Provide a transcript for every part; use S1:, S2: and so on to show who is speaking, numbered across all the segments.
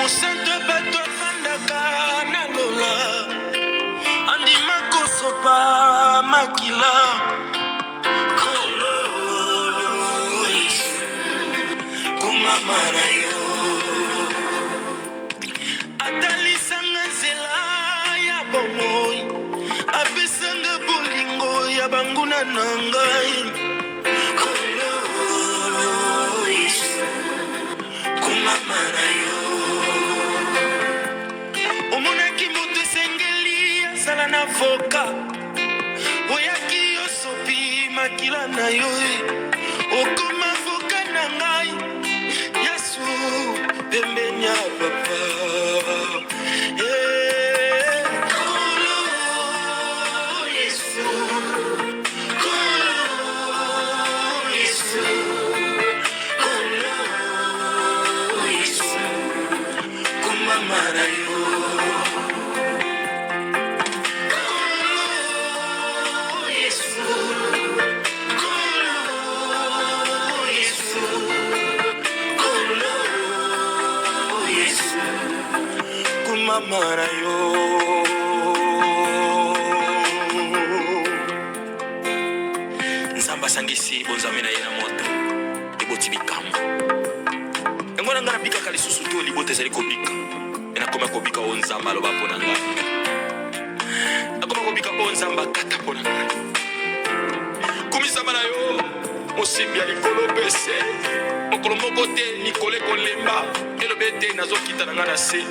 S1: Mosante bato afandaka na lola andima kosopa makila kumama na yo atalisanga nzela ya bomoi apesanga bolingo ya banguna na ngai kumama na yo omonaki moto esengeli asala na voka oyaki yosopi makila na yo okoma voka na ngai yasu pembeni ya papa mama na yo nzamba sangisi bonzame na ye na moto eboti bikambo yango na nga nabikaka lisusu to libota ezali kobika e nakoma kobika oyo nzamba aloba mpo na ngai nakoma kobika oyo nzamba kata mpo na ngai kumisama na yo mosimbi ya likolo pese mokolo moko te likolo ekolemba elobe te nazokita na nga na se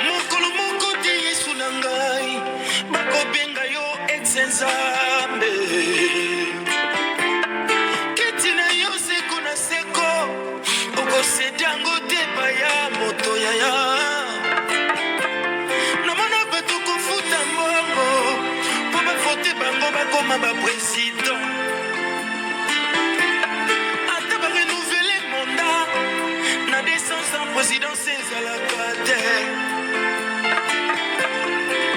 S1: mokolo moko te yesu na ngai bakobenga yo exenzambe keti na yo seko na seko okosedi yango te baya moto yaya namona bato kofuta mbongo mpo bafote bango bakoma bapresident ata barenouvele mandat na descence en présidence ezalaka te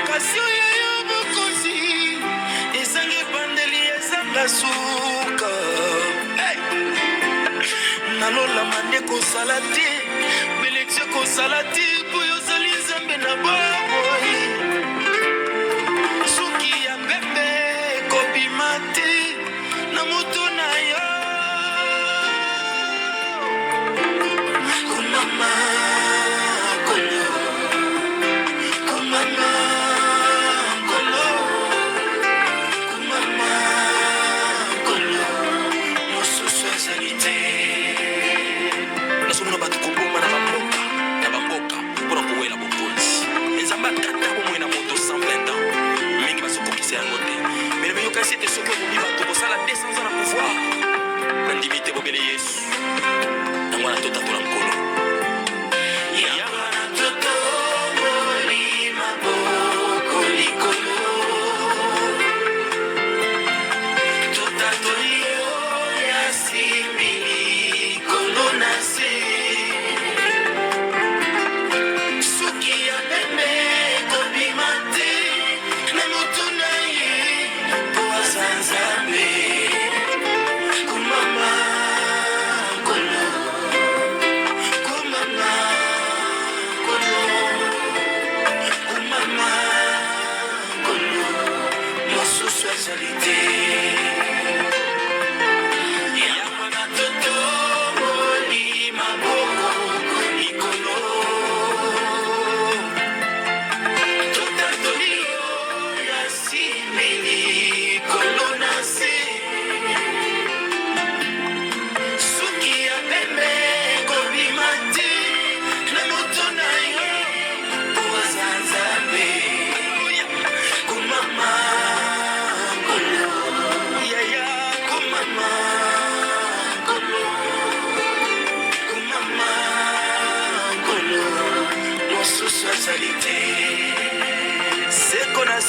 S1: kasi oyo yo bokonzi ezanga ebandeli ezanga suka nalolama nde kosala te belekse kosala te mpo yozali nzambe na baboyi soki ya pembe kobima te na moto na yo kumama kolo kumama kolo kumama kolo mosusu ezali te nasomona bato koboma na bamboka mpona kowela bokonzi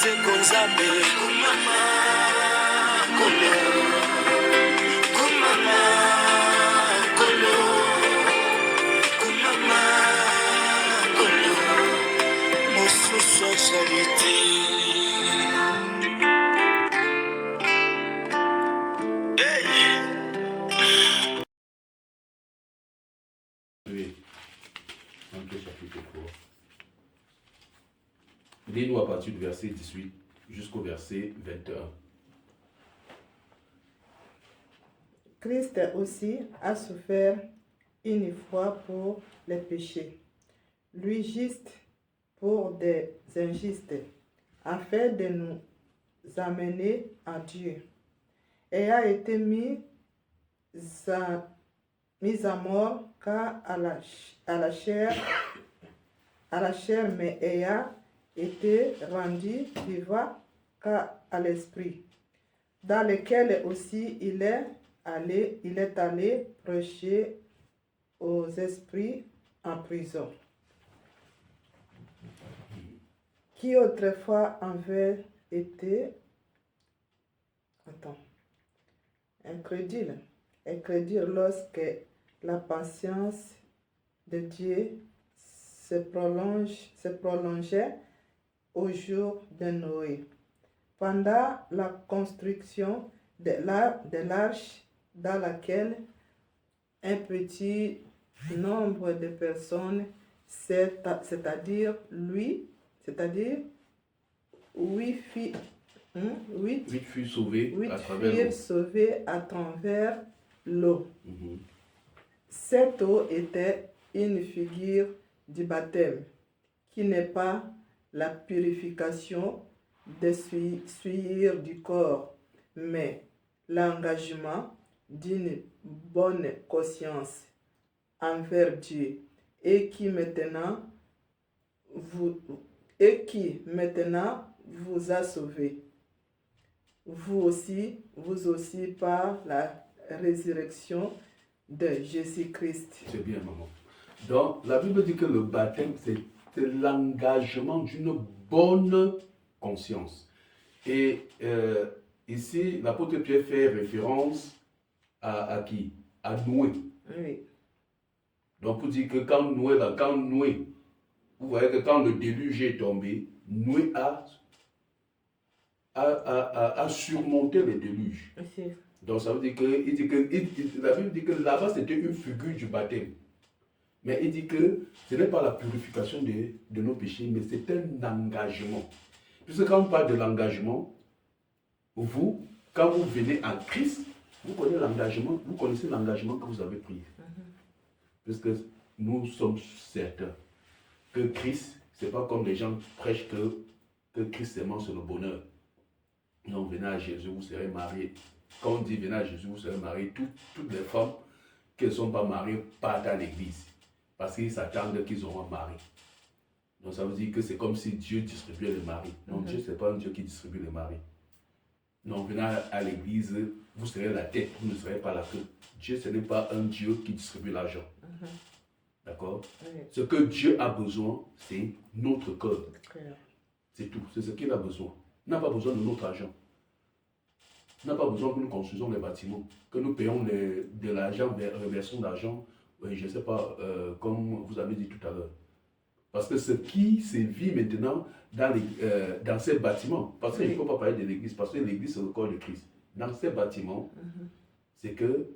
S1: seko nzambe kumama kolo kumama kolo kumama kolo mosusu azalite.
S2: Lis-nous à partir du verset 18 jusqu'au verset 21.
S3: Christ aussi a souffert une fois pour les péchés, lui juste pour des injustes, afin de nous amener à Dieu, et a été mis à mort car à la chair, mais ayant été rendu vivant car à l'esprit, dans lequel aussi il est allé prêcher aux esprits en prison, qui autrefois avaient été incrédules lorsque la patience de Dieu se prolongeait au jour de Noé. Pendant la construction de l'arche dans laquelle un petit nombre de personnes, c'est-à-dire huit
S2: furent sauvés
S3: à travers l'eau. Cette eau était une figure du baptême, qui n'est pas la purification des souillures du corps, mais l'engagement d'une bonne conscience envers Dieu, et qui maintenant vous a sauvés. Vous aussi par la résurrection de Jésus-Christ.
S2: C'est bien, maman. Donc, la Bible dit que le baptême, c'est l'engagement d'une bonne conscience. Et ici, l'apôtre Pierre fait référence à qui? À Noé.
S3: Oui.
S2: Donc, pour dire que quand Noé, vous voyez que quand le déluge est tombé, Noé a surmonté le déluge.
S3: Oui.
S2: Donc, ça veut dire que, la Bible dit que là-bas, c'était une figure du baptême. Mais il dit que ce n'est pas la purification de nos péchés, mais c'est un engagement. Puisque quand on parle de l'engagement, quand vous venez en Christ, vous connaissez l'engagement que vous avez pris. Puisque nous sommes certains que Christ, ce n'est pas comme les gens prêchent que Christ seulement c'est le bonheur. Non, venez à Jésus, vous serez mariés. Quand on dit venez à Jésus, vous serez mariés, toutes les femmes qui ne sont pas mariées partent à l'église. Parce qu'ils s'attendent qu'ils auront un mari. Donc ça veut dire que c'est comme si Dieu distribuait les maris. Non, Dieu, ce n'est pas un Dieu qui distribue les maris. Non, venez à l'église, vous serez la tête, vous ne serez pas la queue. Dieu, ce n'est pas un Dieu qui distribue l'argent. D'accord? Ce que Dieu a besoin, c'est notre cœur. C'est tout, c'est ce qu'il a besoin. Il n'a pas besoin de notre argent. Il n'a pas besoin que nous construisons les bâtiments, que nous payons de l'argent, des reversions d'argent. Je ne sais pas, comme vous avez dit tout à l'heure. Parce que ce qui se vit maintenant dans ces bâtiments, parce qu'il ne faut pas parler de l'église, parce que l'église c'est le corps de Christ. Dans ces bâtiments, c'est que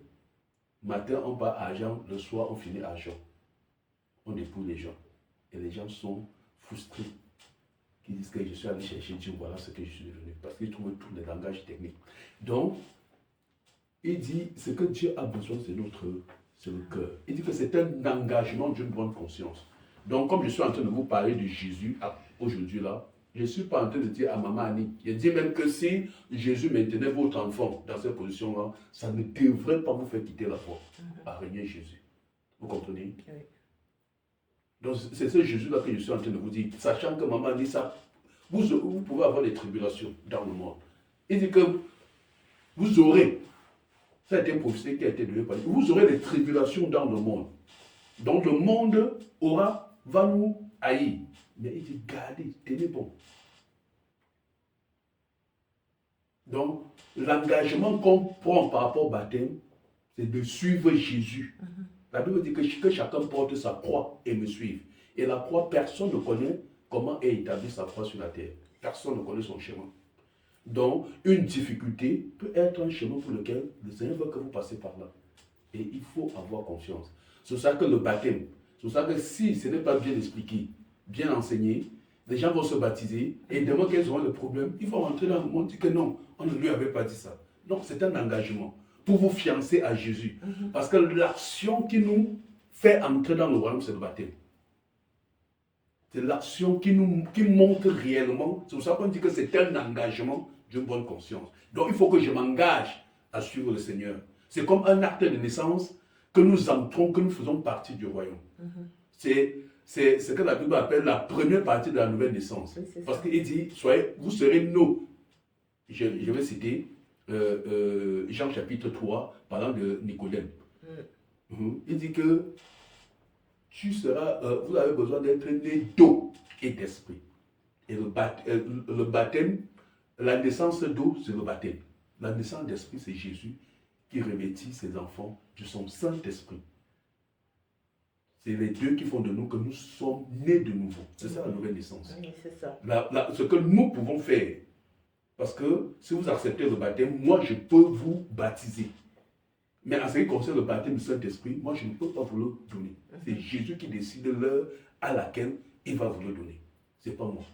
S2: matin on part argent, le soir on finit argent. On épouse les gens. Et les gens sont frustrés. Qui disent que je suis allé chercher Dieu, voilà ce que je suis devenu. Parce qu'ils trouvent tous les langages techniques. Donc, il dit, ce que Dieu a besoin, c'est le cœur. Il dit que c'est un engagement d'une bonne conscience. Donc, comme je suis en train de vous parler de Jésus aujourd'hui là, je ne suis pas en train de dire à maman Annie, je dis même que si Jésus maintenait votre enfant dans cette position-là, ça ne devrait pas vous faire quitter la foi, à régner Jésus. Vous comprenez? Oui. Donc, c'est ce Jésus-là que je suis en train de vous dire, sachant que maman dit ça, vous pouvez avoir des tribulations dans le monde. Il dit que vous aurez, ça a été une prophétie qui a été donnée par lui, vous aurez des tribulations dans le monde. Donc, le monde va nous haïr. Mais il dit, gardez, tenez bon. Donc, l'engagement qu'on prend par rapport au baptême, c'est de suivre Jésus. La Bible dit que chacun porte sa croix et me suive. Et la croix, personne ne connaît comment est établie sa croix sur la terre. Personne ne connaît son chemin. Donc, une difficulté peut être un chemin pour lequel le Seigneur veut que vous passez par là. Et il faut avoir confiance. C'est pour ça que le baptême, c'est pour ça que si ce n'est pas bien expliqué, bien enseigné, les gens vont se baptiser et demain qu'ils auront le problème, ils vont rentrer dans le monde et dire que non, on ne lui avait pas dit ça. Donc, c'est un engagement pour vous fiancer à Jésus. Parce que l'action qui nous fait entrer dans le royaume, c'est le baptême. C'est l'action qui montre réellement. C'est pour ça qu'on dit que c'est un engagement d'une bonne conscience. Donc il faut que je m'engage à suivre le Seigneur. C'est comme un acte de naissance que nous entrons, que nous faisons partie du royaume. C'est ce que la Bible appelle la première partie de la nouvelle naissance.
S3: Oui,
S2: parce qu'il dit, vous serez nos. Je vais citer Jean chapitre 3, parlant de Nicodème. Il dit que vous avez besoin d'être né d'eau et d'esprit. Et le baptême, la naissance d'eau, c'est le baptême. La naissance d'esprit, c'est Jésus qui revêtit ses enfants de son Saint-Esprit. C'est les deux qui font de nous que nous sommes nés de nouveau. C'est ça la nouvelle naissance.
S3: Oui, c'est ça.
S2: Ce que nous pouvons faire, parce que si vous acceptez le baptême, moi je peux vous baptiser. Mais en ce qui concerne le baptême du Saint-Esprit, moi je ne peux pas vous le donner. C'est Jésus qui décide l'heure à laquelle il va vous le donner. Ce n'est pas moi.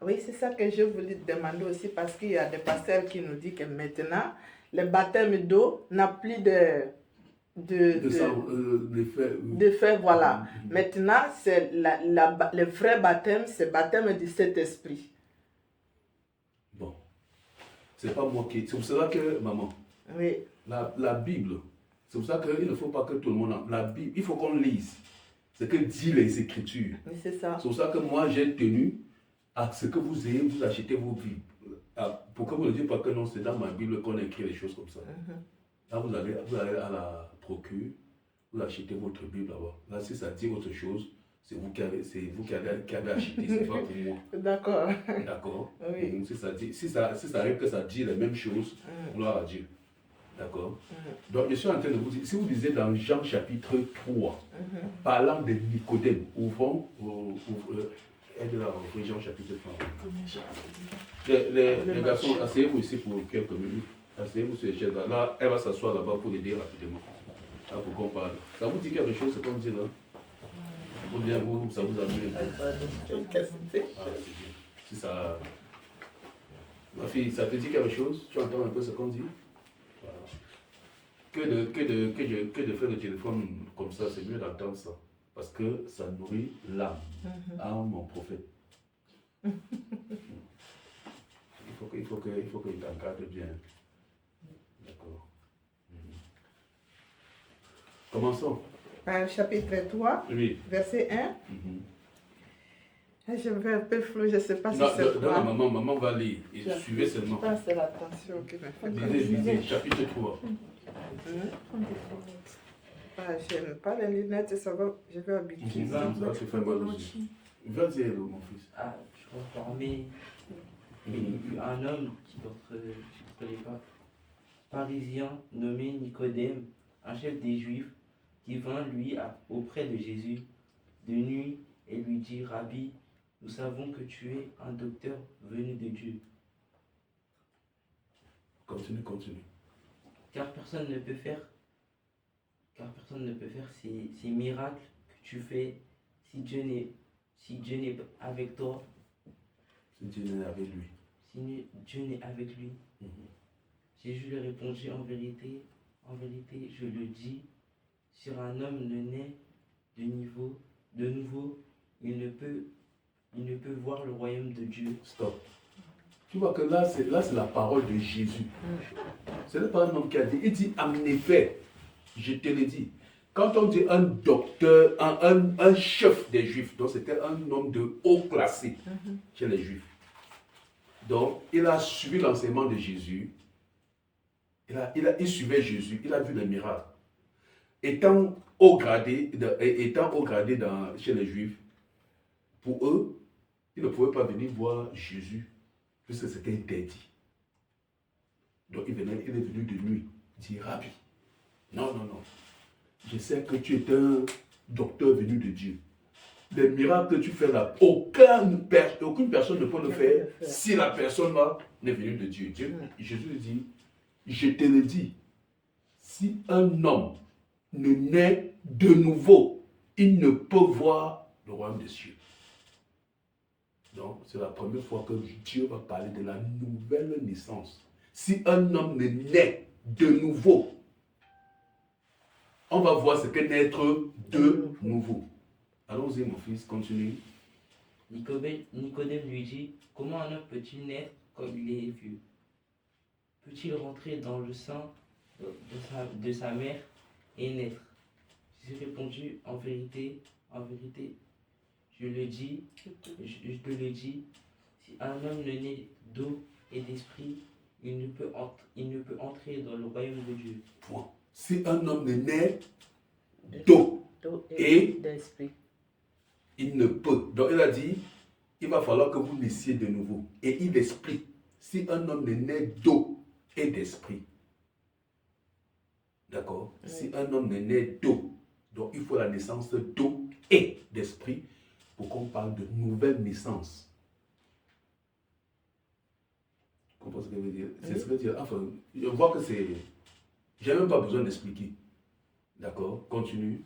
S3: Oui, c'est ça que je voulais te demander aussi parce qu'il y a des pasteurs qui nous disent que maintenant, le baptême d'eau n'a plus de fait, voilà. Maintenant, c'est le vrai baptême, c'est le baptême du Saint-Esprit.
S2: Bon, c'est pas moi qui... C'est pour cela que, maman,
S3: oui.
S2: La Bible, c'est pour ça qu'il ne faut pas que tout le monde... La Bible, il faut qu'on lise ce que disent les Écritures.
S3: Oui, c'est ça.
S2: C'est pour ça que moi, j'ai tenu à ce que vous ayez, vous achetez vos Bibles. Pour que vous ne dites pas que non, c'est dans ma Bible qu'on écrit les choses comme ça. Là, vous allez à la procure, vous achetez votre Bible là-bas. Là, si ça dit autre chose, c'est vous qui avez acheté, c'est pas pour moi.
S3: D'accord.
S2: D'accord.
S3: Oui.
S2: Si ça arrive que ça dit les mêmes choses, gloire à Dieu. D'accord. Donc, je suis en train de vous dire, si vous lisez dans Jean chapitre 3, parlant de Nicodème, ouvrons, aide-la à ouvrir Jean chapitre 3. Les garçons, asseyez-vous ici pour quelques minutes. Asseyez-vous sur les chaises là. Là, elle va s'asseoir là-bas pour l'aider rapidement. Là, pour qu'on parle. Ça vous dit quelque chose, ce qu'on dit là? Ou bien vous, ça vous amuse? Ah, c'est bien. Si ça... Ma fille, ça te dit quelque chose? Tu entends un peu ce qu'on dit? Voilà. Que de faire le téléphone comme ça, c'est mieux d'entendre ça. Parce que ça nourrit l'âme. Ah, mon prophète. Il faut qu'il t'encadre bien. D'accord. Commençons.
S3: Chapitre 3,
S2: oui.
S3: Verset 1. Je vais un peu flou, je ne sais pas si c'est quoi.
S2: Non, maman va lire. Suivez seulement.
S3: Je pense que c'est l'attention qui me fait.
S2: Lisez, chapitre 3.
S3: Je n'aime pas les lunettes, ça va, je vais habituer.
S2: Ça te fait mal aussi. Vas-y, mon fils.
S4: Ah, je reformais un homme qui contre les pharisiens nommé Nicodème, un chef des Juifs, qui vint lui auprès de Jésus de nuit et lui dit: Rabbi, nous savons que tu es un docteur venu de Dieu.
S2: Continue.
S4: Car personne ne peut faire ces miracles que tu fais si Dieu n'est avec toi.
S2: Si Dieu n'est avec lui.
S4: Si Dieu n'est avec lui. Jésus lui répondit: en vérité, je le dis, si un homme ne naît de nouveau, il ne peut voir le royaume de Dieu.
S2: Stop. Tu vois que là, c'est la parole de Jésus. Ce n'est pas un homme qui a dit. Il dit, en effet, je te le dis. Quand on dit un docteur, un chef des Juifs, donc c'était un homme de haut classé chez les Juifs. Donc, il a suivi l'enseignement de Jésus. Il suivait Jésus, il a vu les miracles. Étant haut gradé chez les Juifs, pour eux, ils ne pouvaient pas venir voir Jésus, puisque c'était interdit. Donc il est venu de nuit. Il dit, Rabbi, non. Je sais que tu es un docteur venu de Dieu. Les miracles que tu fais là, aucune personne ne peut le faire si la personne là n'est venue de Dieu. Jésus lui dit, je te le dis, si un homme ne naît de nouveau, il ne peut voir le royaume des cieux. Donc, c'est la première fois que Dieu va parler de la nouvelle naissance. Si un homme ne naît de nouveau, on va voir ce qu'est naître de nouveau. Allons-y, mon fils, continue.
S4: Nicodème lui dit, comment un homme peut-il naître comme il est vieux? Peut-il rentrer dans le sein de sa mère et naître? J'ai répondu, en vérité, je te le dis, si un homme ne naît d'eau et d'esprit, il ne peut entrer dans le royaume de Dieu.
S2: Point. Si un homme ne naît d'eau et
S3: d'esprit,
S2: il ne peut. Donc il a dit, il va falloir que vous naissiez de nouveau. Et il explique, si un homme ne naît d'eau et d'esprit, d'accord? Oui. Si un homme ne naît d'eau, donc il faut la naissance d'eau et d'esprit pour qu'on parle de nouvelle naissance. Vous comprenez ce que je veux dire? C'est ce que je veux dire. Enfin, je vois que c'est... Je n'ai même pas besoin d'expliquer. D'accord? Continue.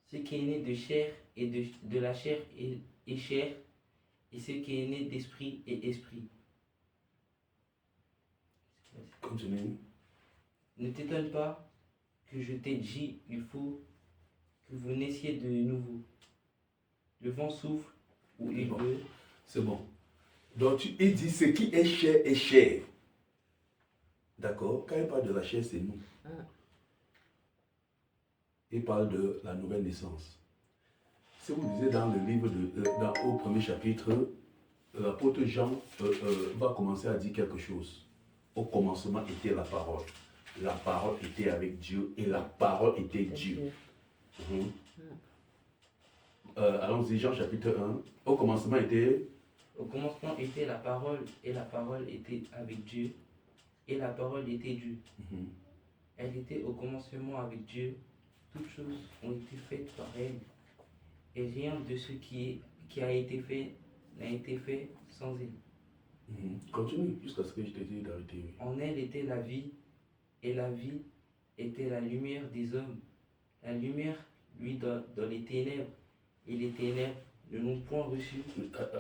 S4: Ce qui est né de chair et de la chair est chair, et ce qui est né d'esprit est esprit.
S2: Continue.
S4: Ne t'étonne pas que je t'ai dit, il faut que vous naissiez de nouveau. Le vent souffle où il veut.
S2: C'est bon. Donc il dit ce qui est chair est chair. D'accord? Quand il parle de la chair, c'est nous. Il parle de la nouvelle naissance. Si vous lisez dans le livre, au premier chapitre, l'apôtre Jean va commencer à dire quelque chose. Au commencement était la parole. La parole était avec Dieu et la parole était Dieu. Allons-y, Jean chapitre 1. Au commencement était
S4: la parole et la parole était avec Dieu et la parole était Dieu. Elle était au commencement avec Dieu. Toutes choses ont été faites par elle, et rien de ce qui a été fait n'a été fait sans elle.
S2: Continue jusqu'à ce que je te dise d'arrêter.
S4: En elle était la vie, et la vie était la lumière des hommes. La lumière, lui, dans les ténèbres, et les ténèbres ne l'ont point reçu.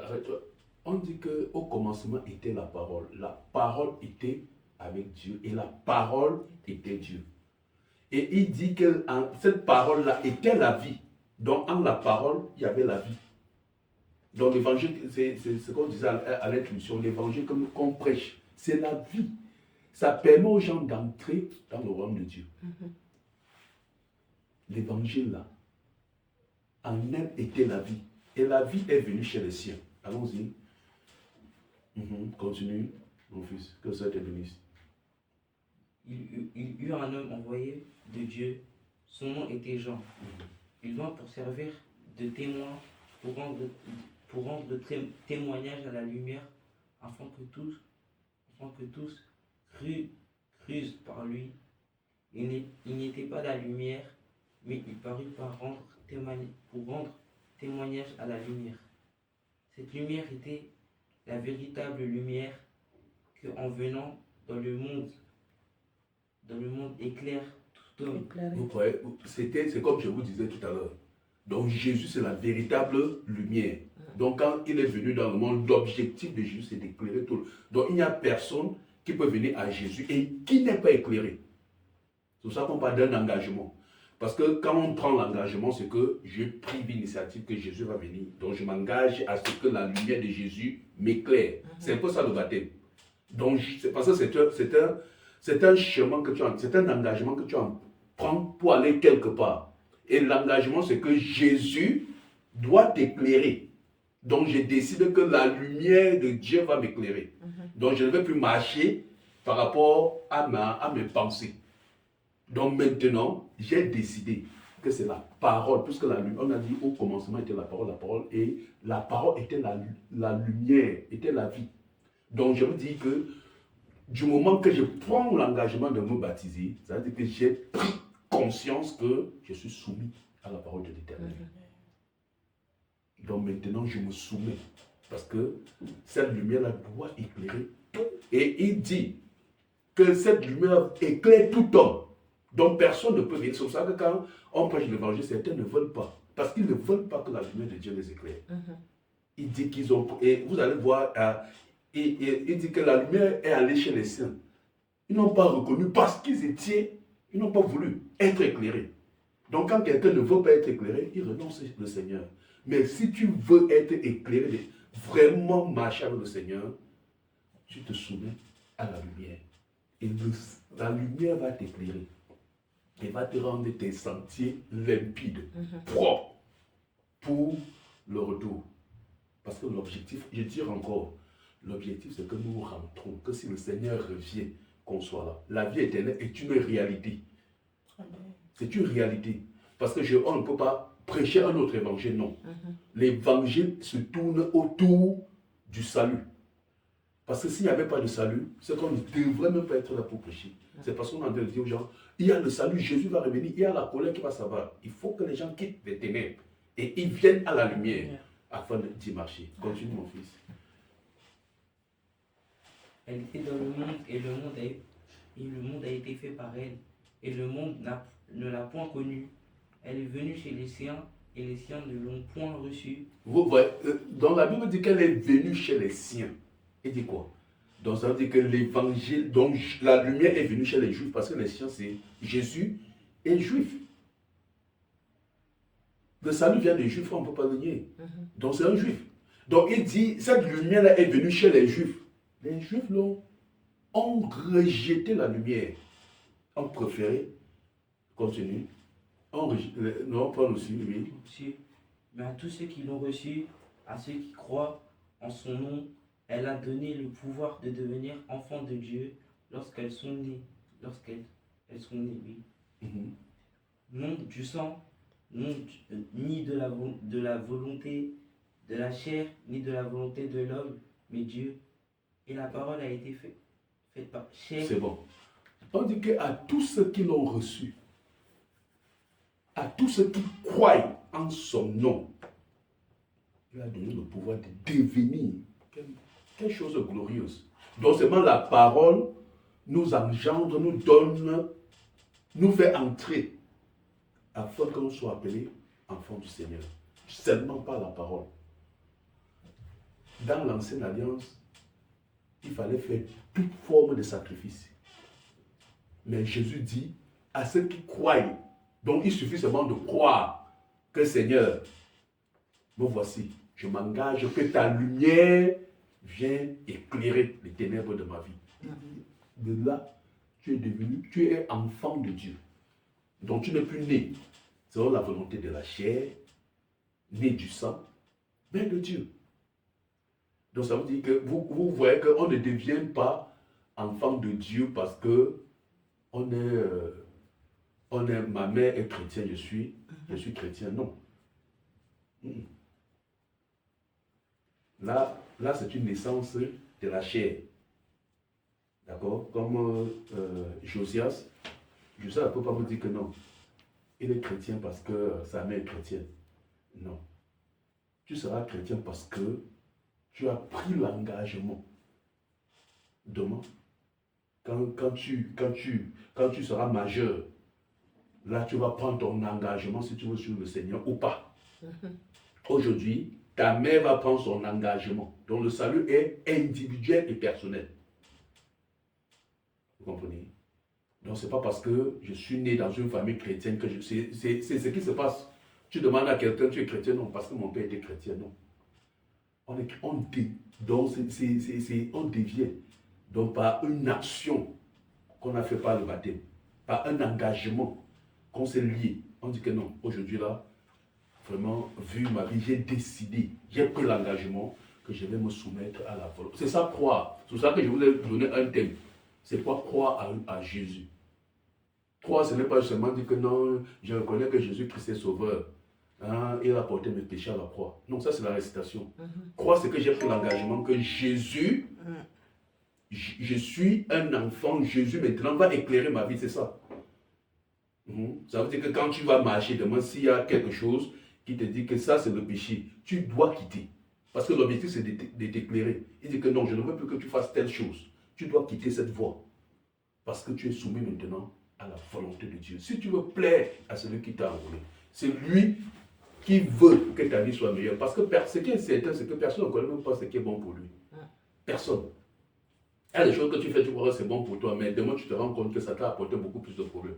S2: Arrête-toi. On dit qu'au commencement était la parole. La parole était avec Dieu, et la parole était Dieu. Et il dit que cette parole-là était la vie. Donc, en la parole, il y avait la vie. Donc, l'évangile, c'est ce qu'on disait à l'introduction, l'évangile qu'on prêche, c'est la vie. Ça permet aux gens d'entrer dans le royaume de Dieu. L'évangile, là, en elle était la vie. Et la vie est venue chez les siens. Allons-y. Continue, mon fils, que ça te bénisse.
S4: Il eut un homme envoyé de Dieu, son nom était Jean. Il vint pour servir de témoin, pour rendre témoignage à la lumière, afin que tous crussent par lui. Il n'était pas la lumière, mais il parut pour rendre témoignage à la lumière. Cette lumière était la véritable lumière que, en venant dans le monde éclaire tout homme.
S2: Vous croyez? C'est comme je vous disais tout à l'heure. Donc Jésus, c'est la véritable lumière. Donc quand il est venu dans le monde, l'objectif de Jésus, c'est d'éclairer tout. Donc il n'y a personne qui peut venir à Jésus et qui n'est pas éclairé. C'est pour ça qu'on parle d'un engagement. Parce que quand on prend l'engagement, c'est que je prie l'initiative que Jésus va venir. Donc je m'engage à ce que la lumière de Jésus m'éclaire. C'est un peu ça le baptême. Donc c'est parce que c'est un chemin que tu as, c'est un engagement que tu prends pour aller quelque part. Et l'engagement, c'est que Jésus doit t'éclairer. Donc je décide que la lumière de Dieu va m'éclairer. Donc je ne vais plus marcher par rapport à mes pensées. Donc maintenant, j'ai décidé que c'est la parole, puisque on a dit au commencement était la parole, et la parole était la lumière, était la vie. Donc je me dis que du moment que je prends l'engagement de me baptiser, ça veut dire que j'ai pris conscience que je suis soumis à la parole de l'Éternel. Donc maintenant, je me soumets. Parce que cette lumière-là doit éclairer tout. Et il dit que cette lumière éclaire tout homme. Donc personne ne peut venir. C'est pour ça que quand on prêche l'évangile, certains ne veulent pas. Parce qu'ils ne veulent pas que la lumière de Dieu les éclaire. Il dit qu'ils ont... Et vous allez voir, il dit que la lumière est allée chez les saints. Ils n'ont pas reconnu parce qu'ils étaient... Ils n'ont pas voulu être éclairés. Donc quand quelqu'un ne veut pas être éclairé, il renonce au Seigneur. Mais si tu veux être éclairé, vraiment marcher avec le Seigneur, tu te soumets à la lumière. Et la lumière va t'éclairer. Et va te rendre tes sentiers limpides, propres, pour le retour. Parce que l'objectif, je dis encore, l'objectif c'est que nous rentrons, que si le Seigneur revient, qu'on soit là. La vie éternelle est une réalité. C'est une réalité. Parce que on ne peut pas prêcher un autre évangile, non. L'évangile se tourne autour du salut. Parce que s'il n'y avait pas de salut, c'est qu'on ne devrait même pas être là pour prêcher. C'est parce qu'on est en train de dire aux gens, il y a le salut, Jésus va revenir, il y a la colère qui va s'abattre. Il faut que les gens quittent les ténèbres et ils viennent à la lumière afin d'y marcher. Continue mon fils.
S4: Elle était dans le monde et le monde a été fait par elle. Et le monde ne l'a point connue. Elle est venue chez les siens et les siens ne l'ont point reçue.
S2: Vous voyez, dans la Bible dit qu'elle est venue chez les siens. Il dit quoi? Donc ça veut dire que l'évangile, donc la lumière est venue chez les juifs parce que les siens c'est Jésus est juif. Le salut vient des juifs, on ne peut pas le nier. Donc c'est un juif. Donc il dit, cette lumière-là est venue chez les juifs. Les juifs ont rejeté la lumière. Ont préféré, continue, non, pas aussi, oui.
S4: Mais à tous ceux qui l'ont reçu, à ceux qui croient en son nom, elle a donné le pouvoir de devenir enfants de Dieu lorsqu'elles sont nées. Oui. Non du sang, ni de la volonté de la chair, ni de la volonté de l'homme, mais Dieu. Et la parole a été faite par chair.
S2: C'est bon. On dit qu'à tous ceux qui l'ont reçu, à tous ceux qui croient en son nom, il a donné le pouvoir de devenir quelque chose de glorieuse. Donc seulement la parole nous engendre, nous donne, nous fait entrer afin que nous soyons appelés enfants du Seigneur. Seulement par la parole. Dans l'ancienne alliance, il fallait faire toute forme de sacrifice. Mais Jésus dit à ceux qui croient, donc il suffit seulement de croire que Seigneur, me voici, je m'engage que ta lumière vienne éclairer les ténèbres de ma vie. De là, tu es enfant de Dieu. Donc tu n'es plus né selon la volonté de la chair, né du sang, mais de Dieu. Donc ça veut dire que vous voyez qu'on ne devient pas enfant de Dieu parce que ma mère est chrétienne, je suis chrétien, non. Là c'est une naissance de la chair. D'accord? Comme Josias ne peut pas vous dire que non. Il est chrétien parce que sa mère est chrétienne. Non. Tu seras chrétien parce que tu as pris l'engagement. Demain, quand tu seras majeur, là tu vas prendre ton engagement si tu veux sur le Seigneur ou pas. Aujourd'hui, ta mère va prendre son engagement. Donc le salut est individuel et personnel. Vous comprenez? Donc ce n'est pas parce que je suis né dans une famille chrétienne que c'est ce qui se passe. Tu demandes à quelqu'un, tu es chrétien? Non, parce que mon père était chrétien, non. On devient. Donc par une action qu'on a fait par le baptême, par un engagement qu'on s'est lié. On dit que non, aujourd'hui là, vraiment, vu ma vie, j'ai décidé, j'ai pris l'engagement que je vais me soumettre à la volonté. C'est ça croire. C'est pour ça que je voulais donner un thème. C'est quoi croire à Jésus? Croire, ce n'est pas seulement dire que non, je reconnais que Jésus-Christ est sauveur. Hein, il a porté mes péchés à la croix. Non, ça c'est la récitation. Croire, c'est que j'ai pris l'engagement que Jésus je suis un enfant, Jésus maintenant va éclairer ma vie, c'est ça. Ça veut dire que quand tu vas marcher demain, s'il y a quelque chose qui te dit que ça c'est le péché, tu dois quitter. Parce que l'objectif c'est de t'éclairer. Il dit que non, je ne veux plus que tu fasses telle chose. Tu dois quitter cette voie. Parce que tu es soumis maintenant à la volonté de Dieu. Si tu veux plaire à celui qui t'a envoyé, c'est lui qui veut que ta vie soit meilleure. Parce que ce qui est certain, c'est que personne ne connaît même pas ce qui est bon pour lui. Personne. Il y a des choses que tu fais, tu crois que c'est bon pour toi, mais demain tu te rends compte que ça t'a apporté beaucoup plus de problèmes.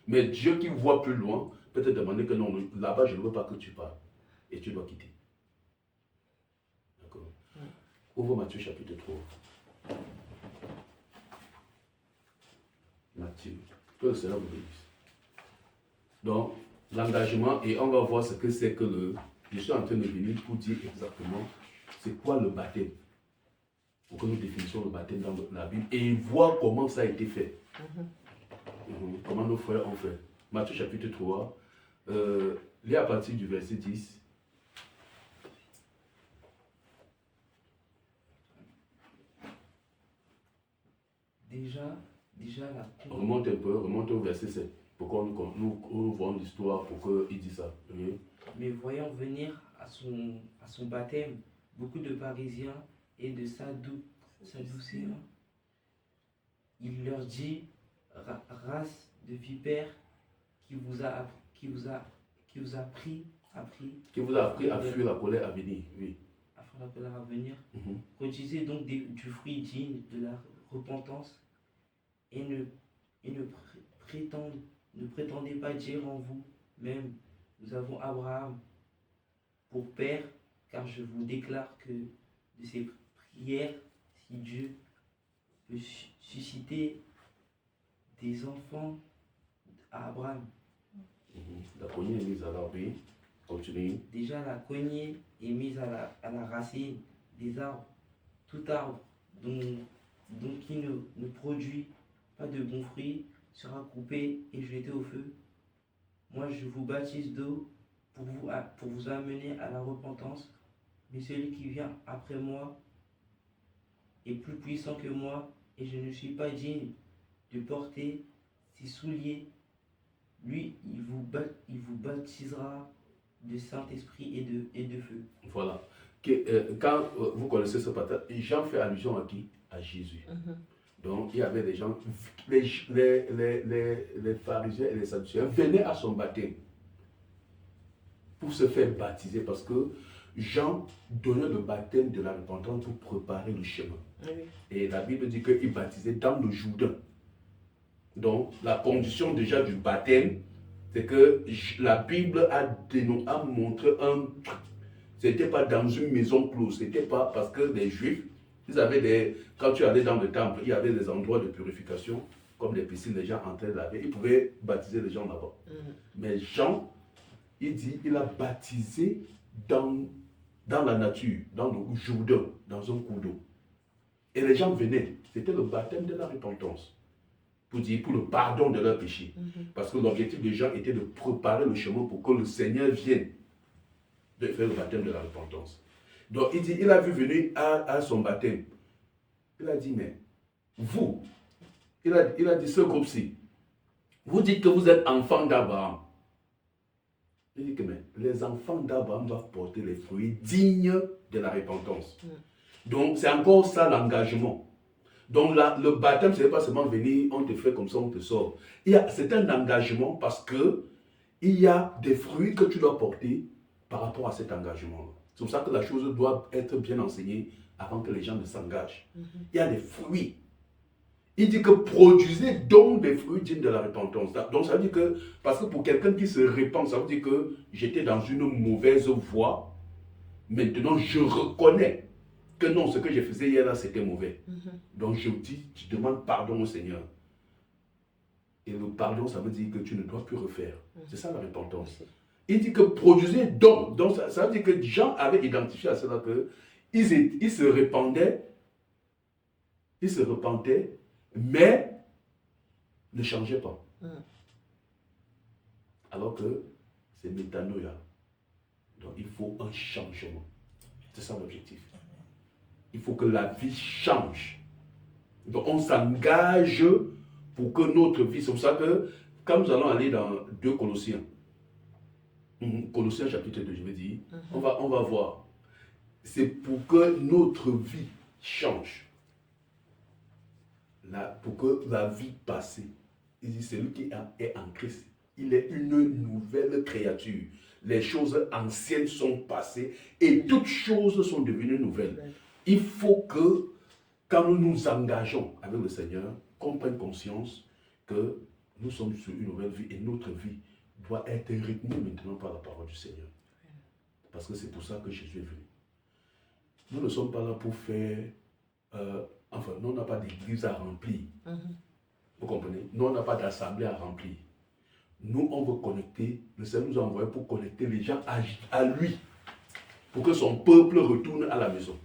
S2: Mais Dieu qui voit plus loin peut te demander que non, là-bas je ne veux pas que tu parles. Et tu dois quitter. D'accord. Ouvre Matthieu chapitre 3. Matthieu. Que le Seigneur vous bénisse. Donc, l'engagement, et on va voir ce que c'est que le... Je suis en train de venir pour dire exactement c'est quoi le baptême. Pour que nous définissions le baptême dans la Bible et voir comment ça a été fait. Comment nos frères ont fait. Matthieu chapitre 3, lis à partir du verset 10.
S4: Déjà la
S2: Remonte un peu, remonte au verset 7. Pour qu'on nous voit l'histoire, pour qu'il dise ça.
S4: Mais voyant venir à son baptême beaucoup de pharisiens et de sadducéens, il leur dit, race de vipères qui vous a appris
S2: à fuir la colère à venir. Oui.
S4: afin la colère à venir. Produisez donc du fruit digne de la repentance et ne prétendez pas dire en vous-même, nous avons Abraham pour père, car je vous déclare que de ces prières, si Dieu peut susciter des enfants à Abraham.
S2: La cognée est mise à l'arbre. Continue.
S4: Déjà la cognée est mise à la racine des arbres. Tout arbre qui ne produit pas de bons fruits sera coupé et jeté au feu. Moi je vous baptise d'eau pour vous amener à la repentance, mais celui qui vient après moi est plus puissant que moi, et je ne suis pas digne de porter ses souliers. Lui, il vous baptisera de Saint-Esprit et de feu.
S2: Voilà. Quand vous connaissez ce passage, Jean fait allusion à qui? À Jésus. Donc, il y avait des gens, les pharisiens et les sadducéens venaient à son baptême pour se faire baptiser parce que Jean donnait le baptême de la repentance pour préparer le chemin. Oui. Et la Bible dit qu'il baptisait dans le Jourdain. Donc, la condition déjà du baptême, c'est que la Bible a montré un truc. Ce n'était pas dans une maison close. Ce n'était pas parce que les Juifs, ils avaient quand tu allais dans le temple, il y avait des endroits de purification, comme des piscines, les gens entraient laver. Ils pouvaient baptiser les gens là-bas. Mais Jean, il a baptisé dans la nature, dans le Jourdain, dans un cours d'eau. Et les gens venaient. C'était le baptême de la repentance. Pour le pardon de leurs péchés. Parce que l'objectif des gens était de préparer le chemin pour que le Seigneur vienne de faire le baptême de la repentance. Donc il a vu venir à son baptême. Il a dit, mais vous, il a dit ce groupe-ci, vous dites que vous êtes enfants d'Abraham. Il dit que mais les enfants d'Abraham doivent porter les fruits dignes de la repentance. Donc c'est encore ça l'engagement. Donc le baptême, ce n'est pas seulement venir, on te fait comme ça, on te sort. C'est un engagement parce que il y a des fruits que tu dois porter par rapport à cet engagement. C'est pour ça que la chose doit être bien enseignée avant que les gens ne s'engagent. Il y a des fruits. Il dit que produisez donc des fruits dignes de la repentance. Donc ça veut dire que, parce que pour quelqu'un qui se répand, ça veut dire que j'étais dans une mauvaise voie. Maintenant, je reconnais que non, ce que je faisais hier là, c'était mauvais. Donc je demande pardon au Seigneur. Et le pardon, ça veut dire que tu ne dois plus refaire. C'est ça la repentance. Il dit que produisez donc. Donc ça veut dire que Jean avait identifié à cela que ils se répandaient, mais ne changeaient pas. Alors que c'est métanoïa. Donc il faut un changement. C'est ça l'objectif. Il faut que la vie change. Donc on s'engage pour que notre vie, c'est pour ça que quand nous allons aller dans 2 Colossiens, Colossiens chapitre 2, je vais dire, on va voir. C'est pour que notre vie change. Là, pour que la vie passée, il dit celui qui est en Christ, il est une nouvelle créature. Les choses anciennes sont passées et toutes choses sont devenues nouvelles. Il faut que, quand nous nous engageons avec le Seigneur, qu'on prenne conscience que nous sommes sur une nouvelle vie et notre vie doit être rythmée maintenant par la parole du Seigneur. Parce que c'est pour ça que Jésus est venu. Nous ne sommes pas là pour faire... enfin, nous, on n'a pas d'église à remplir. Vous comprenez? Nous, on n'a pas d'assemblée à remplir. Nous, on veut connecter. Le Seigneur nous a envoyé pour connecter les gens à lui. Pour que son peuple retourne à la maison.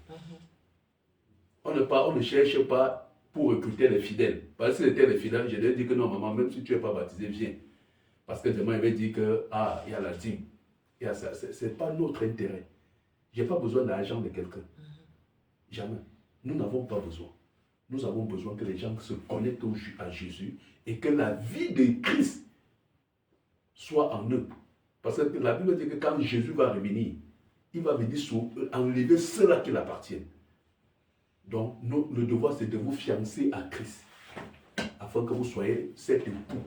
S2: On ne cherche pas pour recruter les fidèles. Parce que si c'était les fidèles, je vais dire que non, maman, même si tu n'es pas baptisé, viens. Parce que demain, il va dire que, il y a la dîme. Ce n'est pas notre intérêt. Je n'ai pas besoin d'argent de quelqu'un. Jamais. Nous n'avons pas besoin. Nous avons besoin que les gens se connectent à Jésus et que la vie de Christ soit en eux. Parce que la Bible dit que quand Jésus va revenir, il va venir enlever ceux-là qui l'appartiennent. Donc, le devoir, c'est de vous fiancer à Christ, afin que vous soyez cet époux,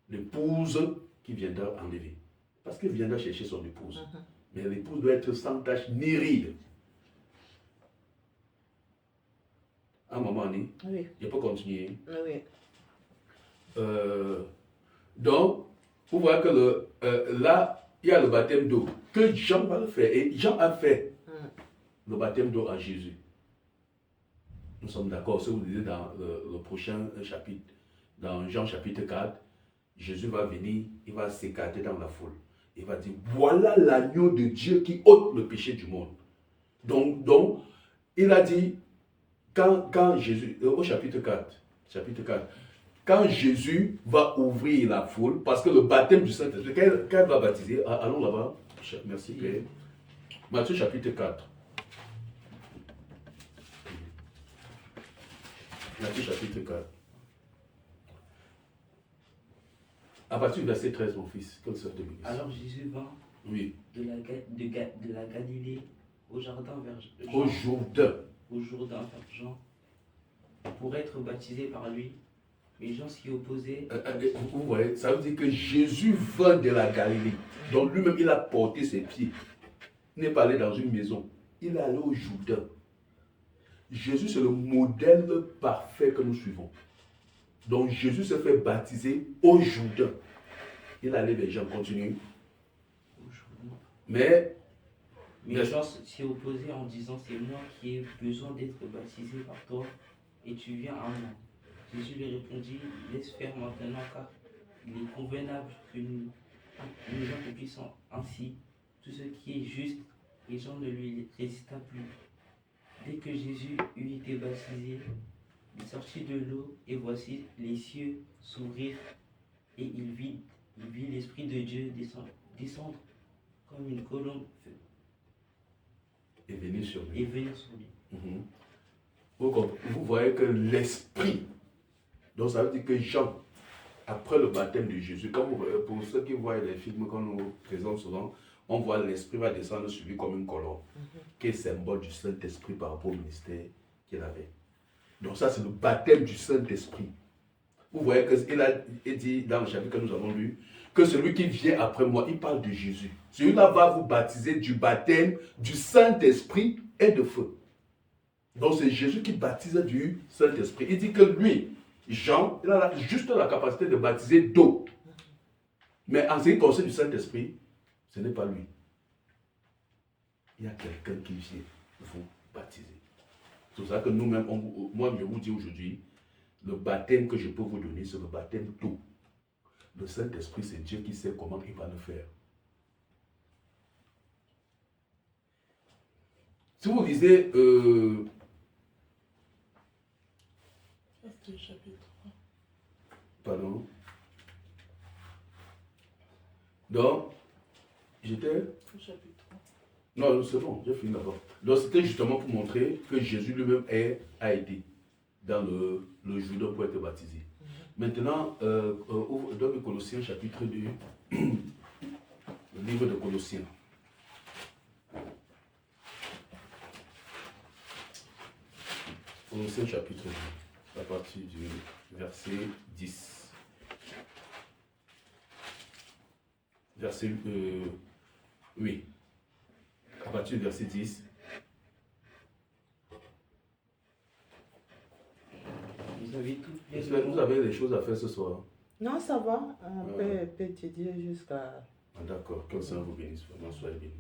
S2: l'épouse qui viendra enlever. Parce qu'il viendra chercher son épouse. Mais l'épouse doit être sans tache ni ride. À un moment donné, oui. Je peux continuer.
S3: Oui.
S2: Donc, vous voyez que là, il y a le baptême d'eau, que Jean va le faire. Et Jean a fait le baptême d'eau à Jésus. Nous sommes d'accord. Si vous lisez dans le prochain chapitre, dans Jean chapitre 4, Jésus va venir, il va s'écarter dans la foule. Il va dire, voilà l'agneau de Dieu qui ôte le péché du monde. Donc il a dit, quand Jésus, au chapitre 4, quand Jésus va ouvrir la foule, parce que le baptême du Saint-Esprit, quand il va baptiser, allons là-bas, merci Père. Matthieu chapitre 4. Matthieu chapitre 4. À partir du verset 13, mon fils, comme ça te bénisse.
S4: Alors Jésus vint de la Galilée au jardin vers Jean. Au Jourdain vers Jean, pour être baptisé par lui. Les gens s'y opposaient.
S2: Vous voyez, ça veut dire que Jésus vint de la Galilée. Donc lui-même, il a porté ses pieds. Il n'est pas allé dans une maison. Il est allé au Jourdain. Jésus, c'est le modèle parfait que nous suivons. Donc Jésus s'est fait baptiser au Jourdain. Il allait vers Jean, continue. Mais
S4: les gens s'y opposaient en disant, c'est moi qui ai besoin d'être baptisé par toi et tu viens à moi. Jésus lui répondit, laisse faire maintenant car il est convenable que nous accomplissons ainsi tout ce qui est juste. Les gens ne lui résista plus. Dès que Jésus eut été baptisé, il sortit de l'eau et voici les cieux s'ouvrirent et il vit l'Esprit de Dieu descendre comme une colombe
S2: et venir sur lui. Vous voyez que l'Esprit, donc ça veut dire que Jean, après le baptême de Jésus, pour ceux qui voient les films qu'on nous présente souvent, on voit l'Esprit va descendre sur lui comme une colombe, qui est symbole du Saint-Esprit par rapport au ministère qu'il avait. Donc ça, c'est le baptême du Saint-Esprit. Vous voyez qu'il a dit dans le chapitre que nous avons lu, que celui qui vient après moi, il parle de Jésus. Celui-là va vous baptiser du baptême du Saint-Esprit et de feu. Donc c'est Jésus qui baptise du Saint-Esprit. Il dit que lui, Jean, il a juste la capacité de baptiser d'eau. Mais en ce qui concerne du Saint-Esprit, ce n'est pas lui. Il y a quelqu'un qui vient vous baptiser. C'est pour ça que nous-mêmes, moi je vous dis aujourd'hui, le baptême que je peux vous donner, c'est le baptême d'eau. Le Saint-Esprit, c'est Dieu qui sait comment il va le faire. Si vous lisez...
S5: Est-ce que le chapitre 3?
S2: Pardon. Donc, j'étais...
S5: Le chapitre 3.
S2: Non, c'est bon, j'ai fini d'abord. Donc, c'était justement pour montrer que Jésus lui-même a été. dans le Jourdain pour être baptisé. Maintenant, dans le Colossiens chapitre 2, le livre de Colossiens. Colossiens chapitre 2, à partir du verset 10. Verset, oui, à partir du verset 10.
S4: Vous avez tout
S2: J'espère que vous avez des choses à faire ce soir.
S3: Non, ça va. On peut étudier jusqu'à...
S2: Ah, d'accord, que le Seigneur vous bénisse, vraiment, soyez bénis.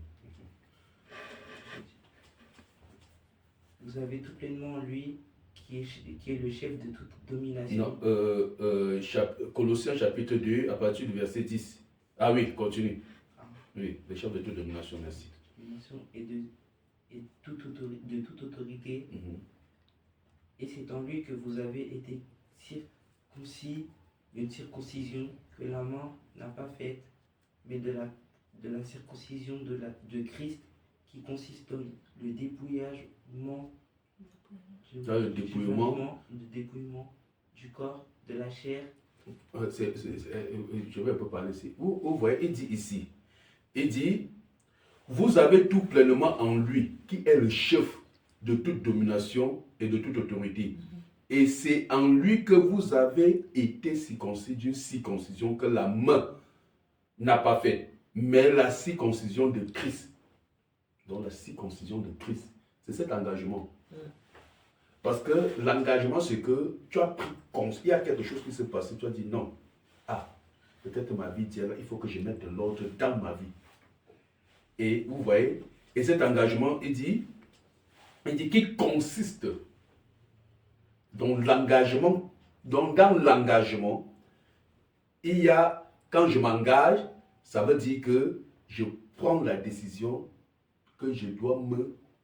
S4: Vous avez tout pleinement en lui qui est le chef de toute domination.
S2: Non, Colossiens chapitre 2, à partir du verset 10. Ah oui, continue.
S4: Ah.
S2: Oui, le chef de toute domination, merci.
S4: Domination et de toute autorité. Et c'est en lui que vous avez été circoncis d'une circoncision que la main n'a pas faite, mais de la circoncision de Christ qui consiste dans le dépouillement,
S2: Le dépouillement.
S4: le dépouillement du corps, de la chair.
S2: Je vais un peu parler ici. Vous voyez, il dit ici, il dit, vous avez tout pleinement en lui, qui est le chef de toute domination et de toute autorité. Et c'est en lui que vous avez été circoncis d'une circoncision que la main n'a pas faite, mais la circoncision de Christ. Donc la circoncision de Christ, c'est cet engagement. Parce que l'engagement, c'est que tu as pris conscience, il y a quelque chose qui s'est passé, tu as dit non. Ah, peut-être ma vie tient là, il faut que je mette de l'ordre dans ma vie. Et vous voyez, et cet engagement, il dit qu'il consiste dans l'engagement. Donc dans l'engagement, il y a, quand je m'engage, ça veut dire que je prends la décision que je dois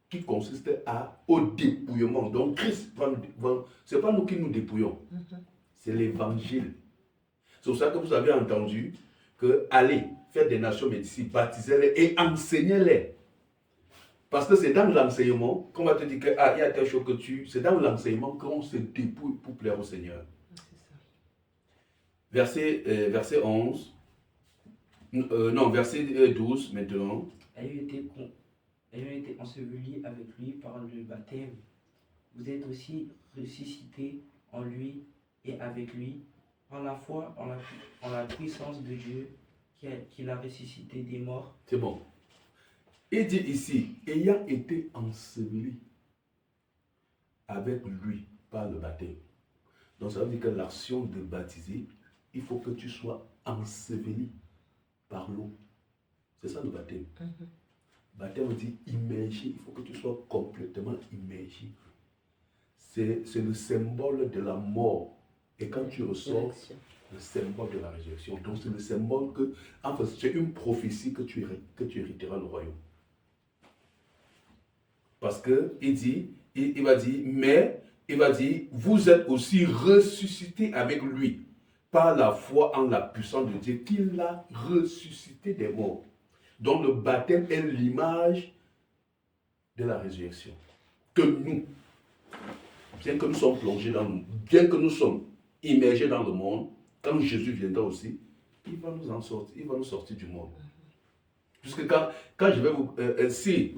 S2: qui consiste au dépouillement. Donc Christ, ce n'est pas nous qui nous dépouillons, c'est l'évangile. C'est pour ça que vous avez entendu que allez, faire des nations mais d'ici, baptisez-les et enseignez-les. Parce que c'est dans l'enseignement qu'on va te dire que il y a telle chose que c'est dans l'enseignement qu'on se dépouille pour plaire au Seigneur. Verset 11, verset 12 maintenant.
S4: Ayant été ensevelis avec lui par le baptême, vous êtes aussi ressuscités en lui et avec lui par la foi en la puissance de Dieu qui l'a ressuscité des morts.
S2: C'est bon. Il dit ici, ayant été enseveli avec lui par le baptême. Donc ça veut dire que l'action de baptiser, il faut que tu sois enseveli par l'eau. C'est ça le baptême. Baptême veut dire immergé, il faut que tu sois complètement immergé. C'est le symbole de la mort. Et quand tu ressors, le symbole de la résurrection. Donc c'est le symbole que, enfin, c'est une prophétie que tu hériteras le royaume. Parce que il va dire, vous êtes aussi ressuscités avec lui par la foi en la puissance de Dieu qui l'a ressuscité des morts. Donc le baptême est l'image de la résurrection. Que nous, bien que nous sommes plongés bien que nous sommes immergés dans le monde, quand Jésus viendra aussi, il va nous sortir du monde. Puisque quand je vais si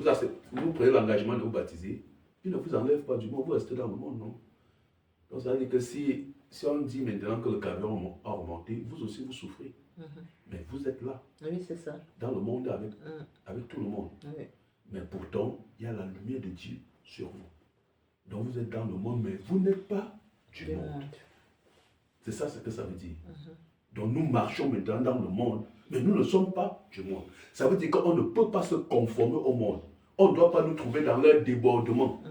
S2: vous prenez l'engagement de vous baptiser, il ne vous enlève pas du monde, vous restez dans le monde, non? Donc ça veut dire que si on dit maintenant que le camion a remonté, vous aussi vous souffrez. Mais vous êtes là.
S3: Oui, c'est ça.
S2: Dans le monde avec tout le monde.
S3: Oui.
S2: Mais pourtant, il y a la lumière de Dieu sur vous. Donc vous êtes dans le monde, mais vous n'êtes pas du monde. C'est ça ce que ça veut dire. Donc nous marchons maintenant dans le monde, mais nous ne sommes pas du monde. Ça veut dire qu'on ne peut pas se conformer au monde. On ne doit pas nous trouver dans leur débordement.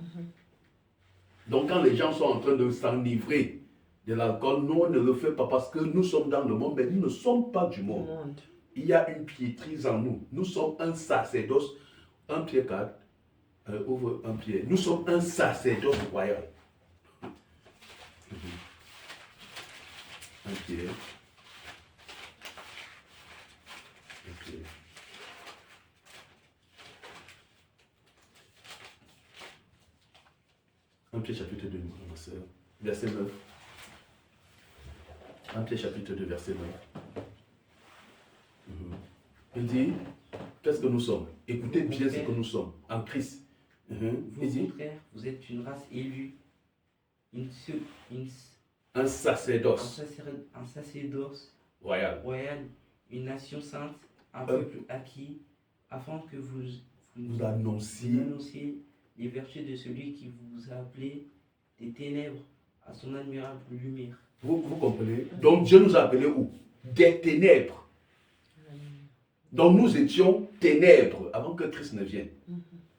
S2: Donc quand les gens sont en train de s'enivrer de l'alcool, nous on ne le fait pas parce que nous sommes dans le monde, mais nous ne sommes pas du monde. Il y a une piétrise en nous. Nous sommes un sacerdoce. 1 Pierre 4, ouvre 1 Pierre. Nous sommes un sacerdoce royal. 1 Pierre. 1 Pierre. Un Pierre chapitre 2, ma soeur. verset 9. 1 Pierre chapitre 2, verset 9. Il dit, qu'est-ce que nous sommes? Écoutez bien ce que nous sommes en Christ.
S4: Vous,
S2: Il dit,
S4: frères, vous êtes une race élue,
S2: un sacerdoce
S4: un sacerdoce
S2: royal.
S4: royal, une nation sainte, un peuple acquis, afin que
S2: Vous annonciez
S4: annonciez les vertus de celui qui vous a appelé des ténèbres à son admirable lumière.
S2: Vous comprenez? Donc Dieu nous a appelés où? Des ténèbres. Donc nous étions ténèbres avant que Christ ne vienne.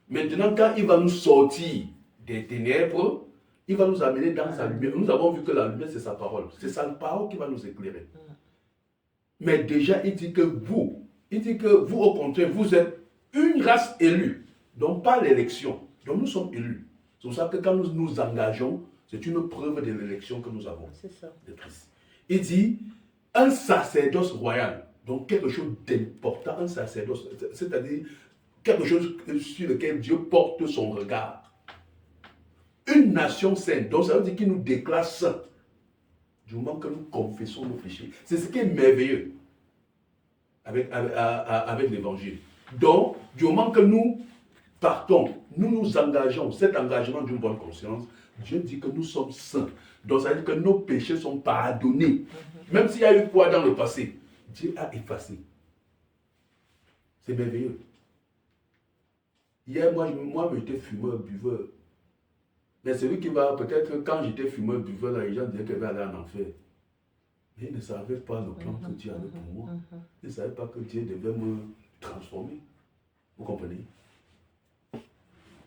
S2: Maintenant, quand il va nous sortir des ténèbres, il va nous amener dans sa lumière. Nous avons vu que la lumière, c'est sa parole. C'est sa parole qui va nous éclairer. Mais déjà, il dit que vous, au contraire, vous êtes une race élue. Donc pas l'élection. Donc nous sommes élus. C'est pour ça que quand nous nous engageons, c'est une preuve de l'élection que nous avons
S3: C'est ça.
S2: de Christ. Il dit un sacerdoce royal. Donc quelque chose d'important, un sacerdoce, c'est-à-dire quelque chose sur lequel Dieu porte son regard. Une nation sainte. Donc ça veut dire qu'il nous déclare saints. Du moment que nous confessons nos péchés. C'est ce qui est merveilleux avec l'évangile. Donc, du moment que nous partons, nous nous engageons, cet engagement d'une bonne conscience, Dieu dit que nous sommes saints. Donc ça veut dire que nos péchés sont pardonnés. Même s'il y a eu quoi dans le passé, Dieu a effacé. C'est merveilleux. Hier, moi j'étais fumeur, buveur. Mais celui qui va, peut-être quand j'étais fumeur, buveur, là, les gens disaient qu'il va aller en enfer. Mais ils ne savaient pas le plan que Dieu avait pour moi. Ils ne savaient pas que Dieu devait me transformer. Vous comprenez?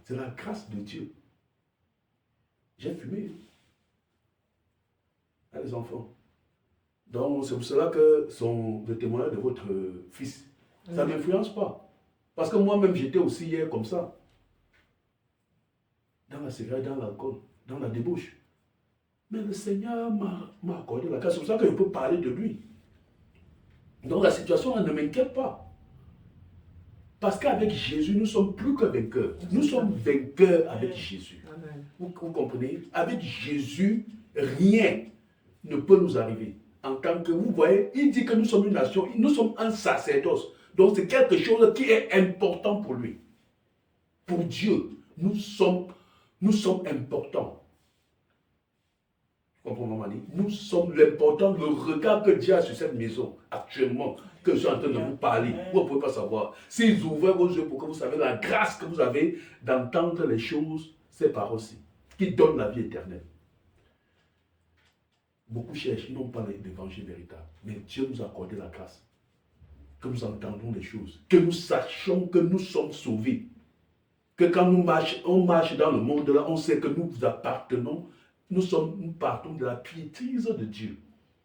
S2: C'est la grâce de Dieu. J'ai fumé. Ah, les enfants. Donc, c'est pour cela que le témoignage de votre fils, ça ne m'influence pas. Parce que moi-même, j'étais aussi hier comme ça. Dans la cigarette, dans l'alcool, dans la débauche. Mais le Seigneur m'a accordé la grâce. C'est pour ça que je peux parler de lui. Donc, la situation elle ne m'inquiète pas. Parce qu'avec Jésus, nous sommes plus que vainqueurs. Nous sommes vainqueurs avec Jésus. Vous comprenez? Avec Jésus, rien ne peut nous arriver. En tant que, vous voyez, il dit que nous sommes une nation, nous sommes un sacerdoce. Donc c'est quelque chose qui est important pour lui. Pour Dieu, nous sommes importants. Vous comprenez, maman? Nous sommes l'important, le regard que Dieu a sur cette maison actuellement, que je suis en train de vous parler. Vous ne pouvez pas savoir. S'ils ouvrent vos yeux pour que vous savez la grâce que vous avez d'entendre les choses, ces paroles-ci, qui donnent la vie éternelle. Beaucoup cherchent, ils n'ont pas l'évangile véritable. Mais Dieu nous a accordé la grâce. Que nous entendons les choses. Que nous sachions que nous sommes sauvés. Que quand on marche dans le monde, là, on sait que nous appartenons. Nous partons de la piétrise de Dieu.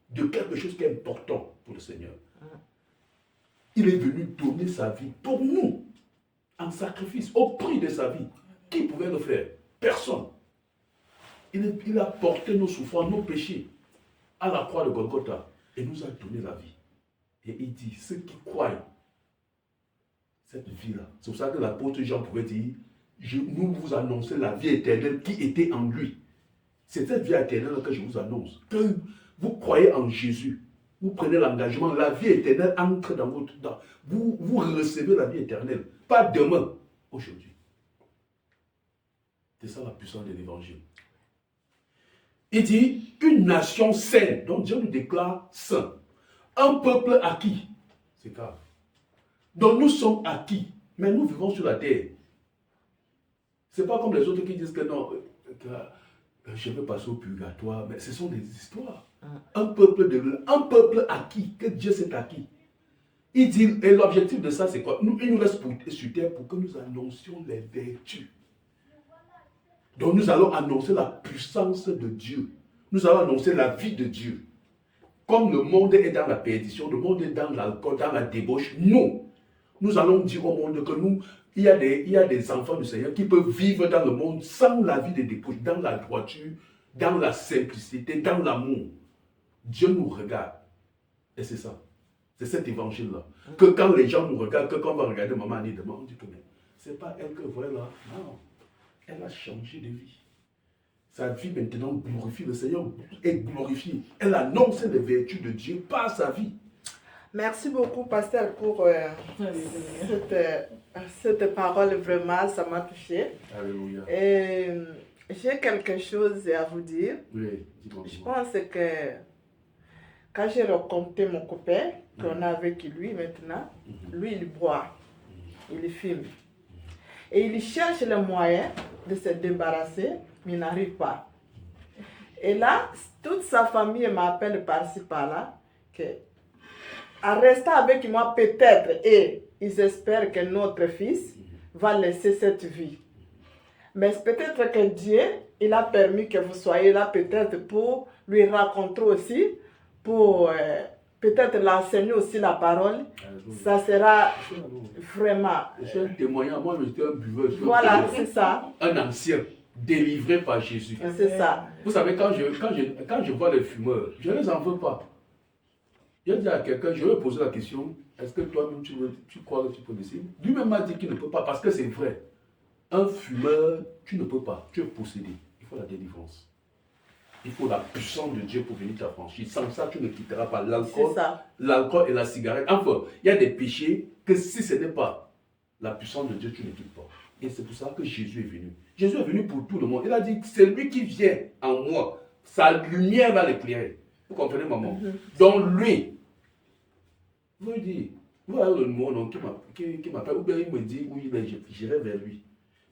S2: De quelque chose qui est important pour le Seigneur. Il est venu donner sa vie pour nous. En sacrifice, au prix de sa vie. Qui pouvait le faire? Personne. Il a porté nos souffrances, nos péchés à la croix de Golgotha et nous a donné la vie. Et il dit, ceux qui croient cette vie-là, c'est pour ça que l'apôtre Jean pouvait dire, nous vous annonçons la vie éternelle qui était en lui. C'est cette vie éternelle que je vous annonce. Que vous croyez en Jésus, vous prenez l'engagement, la vie éternelle entre dans votre temps. Vous recevez la vie éternelle, pas demain, aujourd'hui. C'est ça la puissance de l'évangile. Il dit, une nation saine. Donc Dieu nous déclare saint. Un peuple acquis. C'est grave. Donc nous sommes acquis. Mais nous vivons sur la terre. Ce n'est pas comme les autres qui disent que non, je vais passer au purgatoire. Mais ce sont des histoires. Un peuple acquis, que Dieu s'est acquis. Il dit, et l'objectif de ça c'est quoi? Il nous laisse sur terre pour que nous annoncions les vertus. Donc nous allons annoncer la puissance de Dieu. Nous allons annoncer la vie de Dieu. Comme le monde est dans la perdition, le monde est dans l'alcool, dans la débauche, nous allons dire au monde que il y a des enfants du Seigneur qui peuvent vivre dans le monde sans la vie de débauche, dans la droiture, dans la simplicité, dans l'amour. Dieu nous regarde. Et c'est ça. C'est cet évangile-là. Que quand les gens nous regardent, que quand on va regarder maman Annie demain, on dit que c'est pas elle que voilà là. Non. Elle a changé de vie. sa vie maintenant glorifie le Seigneur, est glorifiée. Elle annonce les vertus de Dieu par sa vie.
S3: Merci beaucoup, pasteur, pour cette parole. Vraiment, ça m'a touché.
S2: Alléluia.
S3: Et j'ai quelque chose à vous dire.
S2: Oui, dis-moi.
S3: Je pense que quand j'ai rencontré mon copain, qu'on a avec lui maintenant, lui, il boit, il fume. Et il cherche le moyen de se débarrasser, mais il n'arrive pas. Et là, toute sa famille m'appelle par-ci, par-là, que en restant avec moi peut-être, et ils espèrent que notre fils va laisser cette vie. Mais peut-être que Dieu, il a permis que vous soyez là peut-être pour lui raconter aussi, pour peut-être l'enseigner aussi la parole.
S2: Alléluia.
S3: Ça sera vraiment...
S2: Je suis un témoignage, moi j'étais un buveur.
S3: Voilà, c'est ça.
S2: Un ancien, délivré par Jésus.
S3: C'est ça.
S2: Vous savez, quand je vois les fumeurs, je ne les en veux pas. Je dis à quelqu'un, je vais poser la question, est-ce que toi-même tu crois que tu peux laisser? Lui-même m'a dit qu'il ne peut pas, parce que c'est vrai. Un fumeur, tu ne peux pas, tu es possédé. Il faut la délivrance. Il faut la puissance de Dieu pour venir t'affranchir. Sans ça, tu ne quitteras pas l'alcool et la cigarette. Enfin, il y a des péchés que si ce n'est pas la puissance de Dieu, tu ne quittes pas. Et c'est pour ça que Jésus est venu. Jésus est venu pour tout le monde. Il a dit, c'est lui qui vient en moi. Sa lumière va l'éclairer. Vous comprenez, maman? Donc lui, vous lui dites, vous avez le nom qui m'appelle, ou bien il me dit, oui, j'irai vers lui.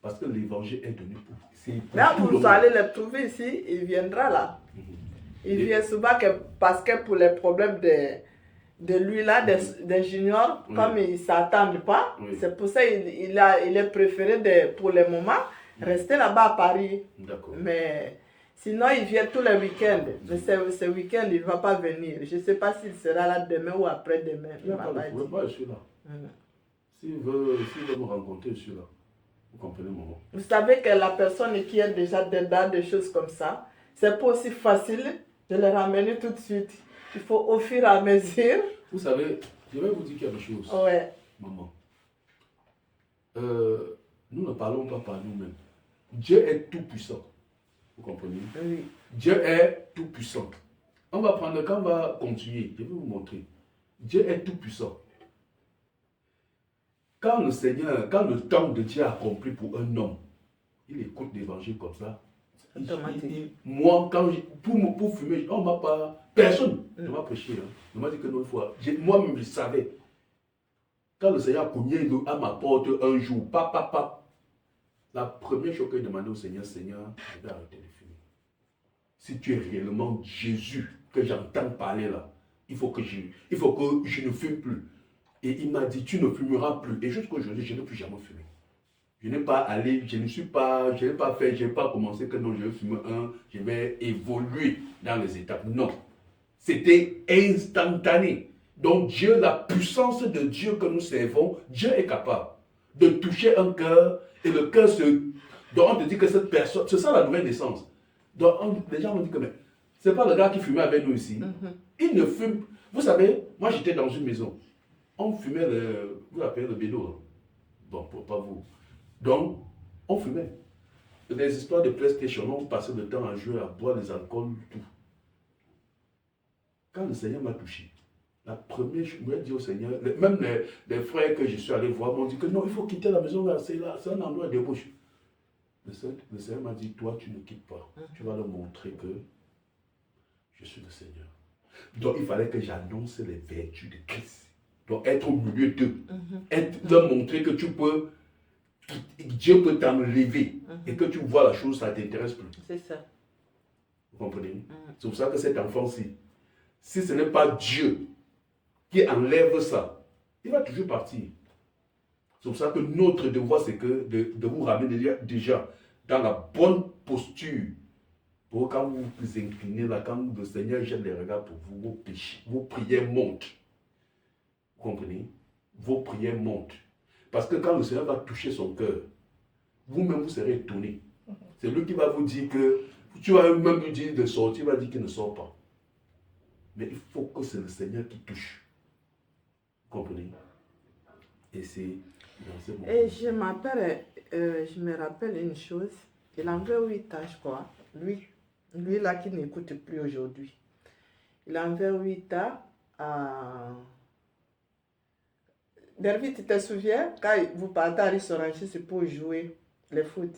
S2: Parce que l'évangile est donné pour vous.
S3: Là, vous allez le trouver ici, il viendra là. Il vient souvent parce que pour les problèmes de lui là, des juniors, comme ils ne s'attendent pas, c'est pour ça qu'il est préféré pour le moment rester là-bas à Paris. Mais sinon, il vient tous les week-ends. Mais ce week-end, il ne va pas venir. Je ne sais pas s'il sera là demain ou après-demain.
S2: Il n'y a pas de problème, je suis là. S'il veut me rencontrer, je suis là. Vous comprenez, maman?
S3: Vous savez que la personne qui est déjà dans des choses comme ça, c'est pas aussi facile de le ramener tout de suite. Il faut au fur et à mesure.
S2: Vous savez, je vais vous dire quelque chose.
S3: Ouais.
S2: Maman. Nous ne parlons pas par nous-mêmes. Dieu est tout puissant. Vous comprenez?
S3: Oui.
S2: Dieu est tout puissant. On va prendre, quand on va continuer, je vais vous montrer. Dieu est tout puissant. Quand le Seigneur, quand le temps de Dieu est accompli pour un homme, il écoute l'évangile comme ça. Moi, pour fumer, on m'a pas. Personne ne m'a prêché. Hein. On m'a dit que non, il faut. Moi-même, je savais. Quand le Seigneur a cogné à ma porte un jour, la première chose que j'ai demandé au Seigneur, Seigneur, je vais arrêter de fumer. Si tu es réellement Jésus que j'entends parler là, il faut que je ne fume plus. Et il m'a dit, tu ne fumeras plus. Et jusqu'aujourd'hui, je n'ai plus jamais fumé. Je n'ai pas allé, je n'ai pas commencé que non, je vais fumer je vais évoluer dans les étapes. Non. C'était instantané. Donc Dieu, la puissance de Dieu que nous servons, Dieu est capable de toucher un cœur et le cœur se... Donc on te dit que cette personne, c'est ça la nouvelle naissance. Donc les gens m'ont dit que mais c'est pas le gars qui fumait avec nous ici. Il ne fume. Vous savez, moi j'étais dans une maison. On fumait vous l'appelez le bédo. Hein? Bon, pas vous. Donc, on fumait. Des histoires de PlayStation, on passait le temps à jouer, à boire des alcools, tout. Quand le Seigneur m'a touché, la première chose, je me dis au Seigneur, même les frères que je suis allé voir m'ont dit que non, il faut quitter la maison, là, c'est un endroit de débauche. Le Seigneur m'a dit, toi, tu ne quittes pas. Tu vas leur montrer que je suis le Seigneur. Donc, il fallait que j'annonce les vertus de Christ. Donc, être au milieu d'eux. Leur montrer que Dieu peut t'enlever. Et que tu vois la chose, ça ne t'intéresse plus.
S3: C'est ça.
S2: Vous comprenez? C'est pour ça que cet enfant-ci, si ce n'est pas Dieu qui enlève ça, il va toujours partir. C'est pour ça que notre devoir, c'est que de vous ramener déjà dans la bonne posture. Pour quand vous vous inclinez là, quand le Seigneur jette les regards pour vous, vos prières montent. Vous comprenez? Vos prières montent. Parce que quand le Seigneur va toucher son cœur, vous-même vous serez étonné. C'est lui qui va vous dire que, tu vas même lui dire de sortir, il va dire qu'il ne sort pas. Mais il faut que c'est le Seigneur qui touche. Vous comprenez? Et c'est dans ce moment.
S3: Et je me rappelle une chose. Il avait 8 ans, je crois. Lui là qui n'écoute plus aujourd'hui. Il avait 8 ans. David, tu te souviens, quand vous partez à Rissorangis, c'est pour jouer le foot.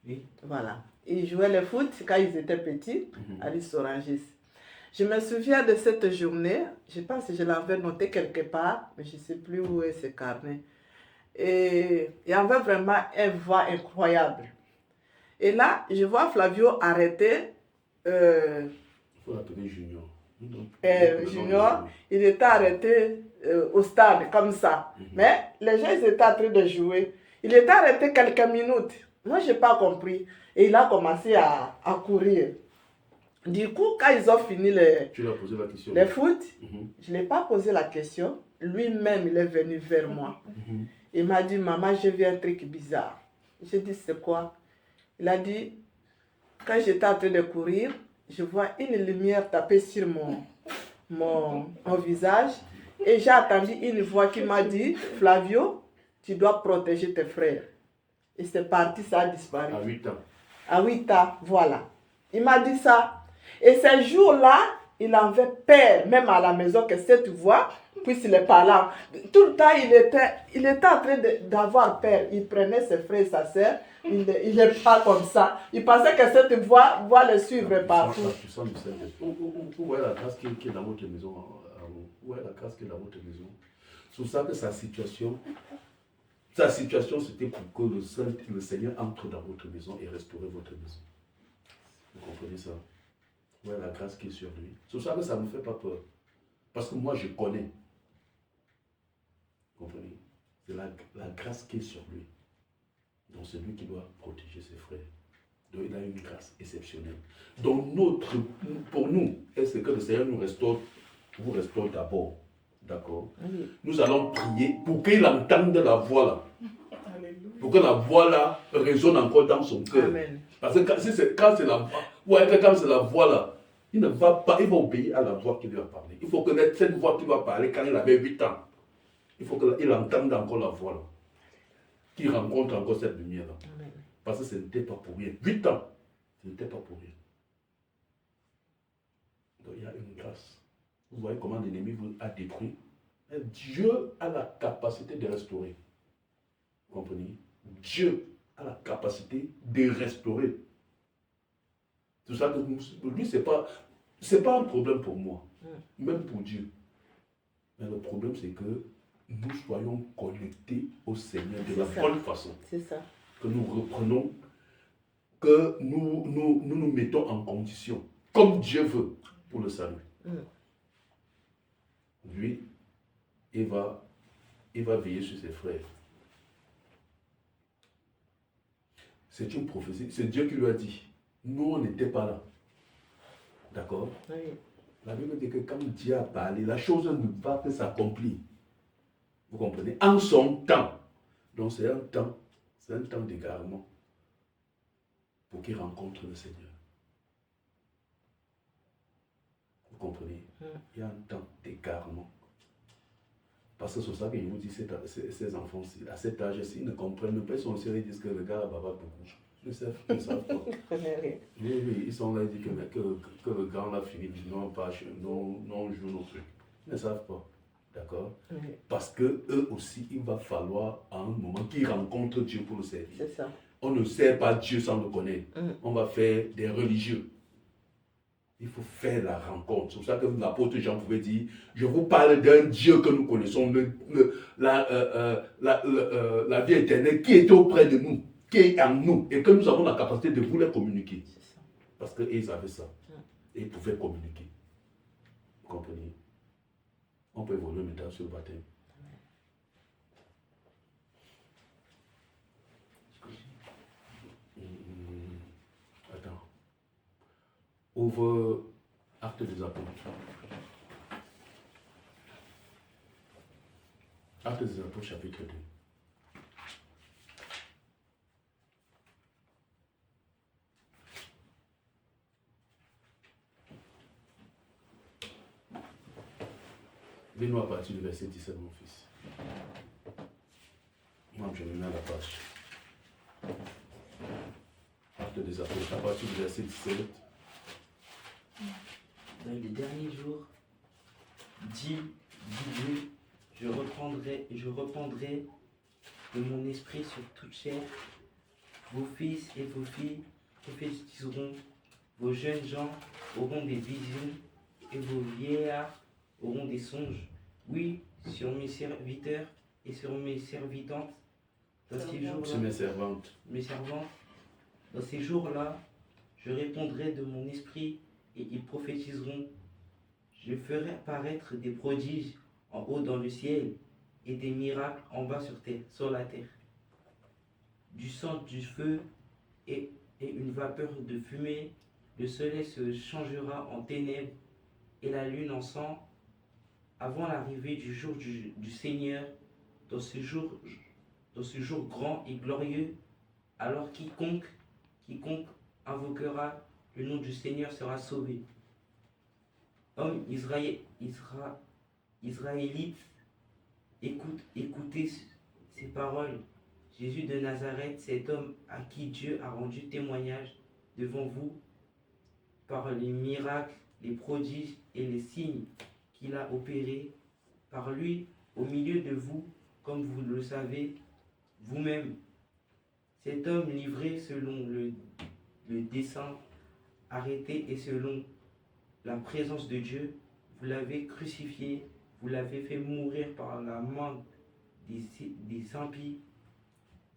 S4: Oui.
S3: Voilà. Ils jouaient le foot quand ils étaient petits à Rissorangis. Je me souviens de cette journée. Je pense que je l'avais noté quelque part, mais je ne sais plus où est ce carnet. Et il y avait vraiment une voix incroyable. Et là, je vois Flavio arrêter.
S2: Il faut l'appeler Junior.
S3: Junior, il était arrêté au stade, comme ça. Mais les gens, ils étaient en train de jouer. Il était arrêté quelques minutes. Moi, je n'ai pas compris. Et il a commencé à courir. Du coup, quand ils ont fini
S2: tu lui as posé la question.
S3: le foot, je ne l'ai pas posé la question. Lui-même, il est venu vers moi. Il m'a dit, maman, j'ai vu un truc bizarre. J'ai dit, c'est quoi? Il a dit, quand j'étais en train de courir, je vois une lumière taper sur mon visage. Et j'ai entendu une voix qui m'a dit, Flavio, tu dois protéger tes frères. Et c'est parti, ça a disparu.
S2: À 8 ans.
S3: À 8 ans, voilà. Il m'a dit ça. Et ce jour-là, il avait peur, même à la maison, que cette voix puisse le parler. Tout le temps, il était en train d'avoir peur. Il prenait ses frères et sa sœur. Il n'est pas comme ça. Il pensait que cette voix va le suivre partout.
S2: Où est la grâce qui est dans votre maison? Où est la grâce qui est dans votre maison? C'est ça que sa situation, c'était pour que le Seigneur entre dans votre maison et restaure votre maison. Vous comprenez ça? Où est la grâce qui est sur lui? C'est pour ça que ça ne me fait pas peur. Parce que moi, je connais. Vous comprenez? C'est la grâce qui est sur lui. Donc c'est lui qui doit protéger ses frères. Donc il a une grâce exceptionnelle. Donc pour nous, est-ce que le Seigneur nous restaure, vous restaure d'abord? D'accord? Oui. Nous allons prier pour qu'il entende la voix là. Alléluia. Pour que la voix là résonne encore dans son cœur. Amen. Parce que quand c'est la voix, quand c'est la voix là, il ne va pas, il va obéir à la voix qui lui a parlé. Il faut connaître cette voix qui lui a parlé quand il avait 8 ans. Il faut qu'il entende encore la voix là. Qu'il rencontre encore cette lumière là. Amen. Parce que ce n'était pas pour rien. 8 ans, ce n'était pas pour rien. Donc il y a une grâce. Vous voyez comment l'ennemi vous a détruit. Mais Dieu a la capacité de restaurer. Vous comprenez? Dieu a la capacité de restaurer. C'est ça que pour lui, ce n'est pas un problème pour moi. Même pour Dieu. Mais le problème, c'est que nous soyons connectés au Seigneur de la bonne façon. C'est ça. Que nous reprenons, que nous mettons en condition, comme Dieu veut, pour le salut. Lui, il va veiller sur ses frères. C'est une prophétie. C'est Dieu qui lui a dit. Nous, on n'était pas là. D'accord? Oui. La Bible dit que quand Dieu a parlé, la chose ne va que s'accomplir. Vous comprenez? En son temps. Donc c'est un temps d'égarement pour qu'il rencontre le Seigneur. Vous comprenez? Il y a un temps d'égarement. Parce que c'est ça que je vous dis, ces enfants, à cet âge, ils ne comprennent pas, ils sont sérieux, ils disent que le gars bavard beaucoup. Ils ne savent pas. Oui, ils sont là, ils disent que le grand l'a fini, non, pas, non, joue non plus. Ils ne savent pas. D'accord? Parce que eux aussi, il va falloir à un moment qu'ils rencontrent Dieu pour le servir. C'est ça. On ne sert pas Dieu sans le connaître. On va faire des religieux. Il faut faire la rencontre. C'est pour ça que l'apôtre Jean pouvait dire, je vous parle d'un Dieu que nous connaissons, la vie éternelle qui était auprès de nous, qui est en nous, et que nous avons la capacité de vous les communiquer. Parce qu'ils avaient ça. Et ils pouvaient communiquer. Vous comprenez? On peut évoluer maintenant sur le baptême. Attends. Ouvre Actes des Apôtres. Actes des Apôtres, chapitre 2. Lis-nous à partir du verset 17, mon fils. Moi, je me mets à la page. Actes des Apôtres, à partir du verset 17.
S4: Dans les derniers jours, dit Dieu, je reprendrai de mon esprit sur toute chair. Vos fils et vos filles prophétiseront, vos jeunes gens auront des visions, et vos vieillards auront des songes. Oui, sur mes serviteurs et sur mes servitantes, dans ces
S2: C'est
S4: jours-là,
S2: mes servantes.
S4: mes servantes, dans ces jours-là, je répondrai de mon esprit et ils prophétiseront. Je ferai apparaître des prodiges en haut dans le ciel et des miracles en bas sur la terre. Du sang, du feu et une vapeur de fumée, le soleil se changera en ténèbres et la lune en sang avant l'arrivée du jour du Seigneur, dans ce jour grand et glorieux. Alors quiconque invoquera le nom du Seigneur sera sauvé. Hommes israélites, écoutez ces paroles. Jésus de Nazareth, cet homme à qui Dieu a rendu témoignage devant vous par les miracles, les prodiges et les signes qu'il a opérés par lui au milieu de vous, comme vous le savez vous-même. Cet homme livré selon le dessein arrêté et selon la présence de Dieu, vous l'avez crucifié, vous l'avez fait mourir par la main des impies.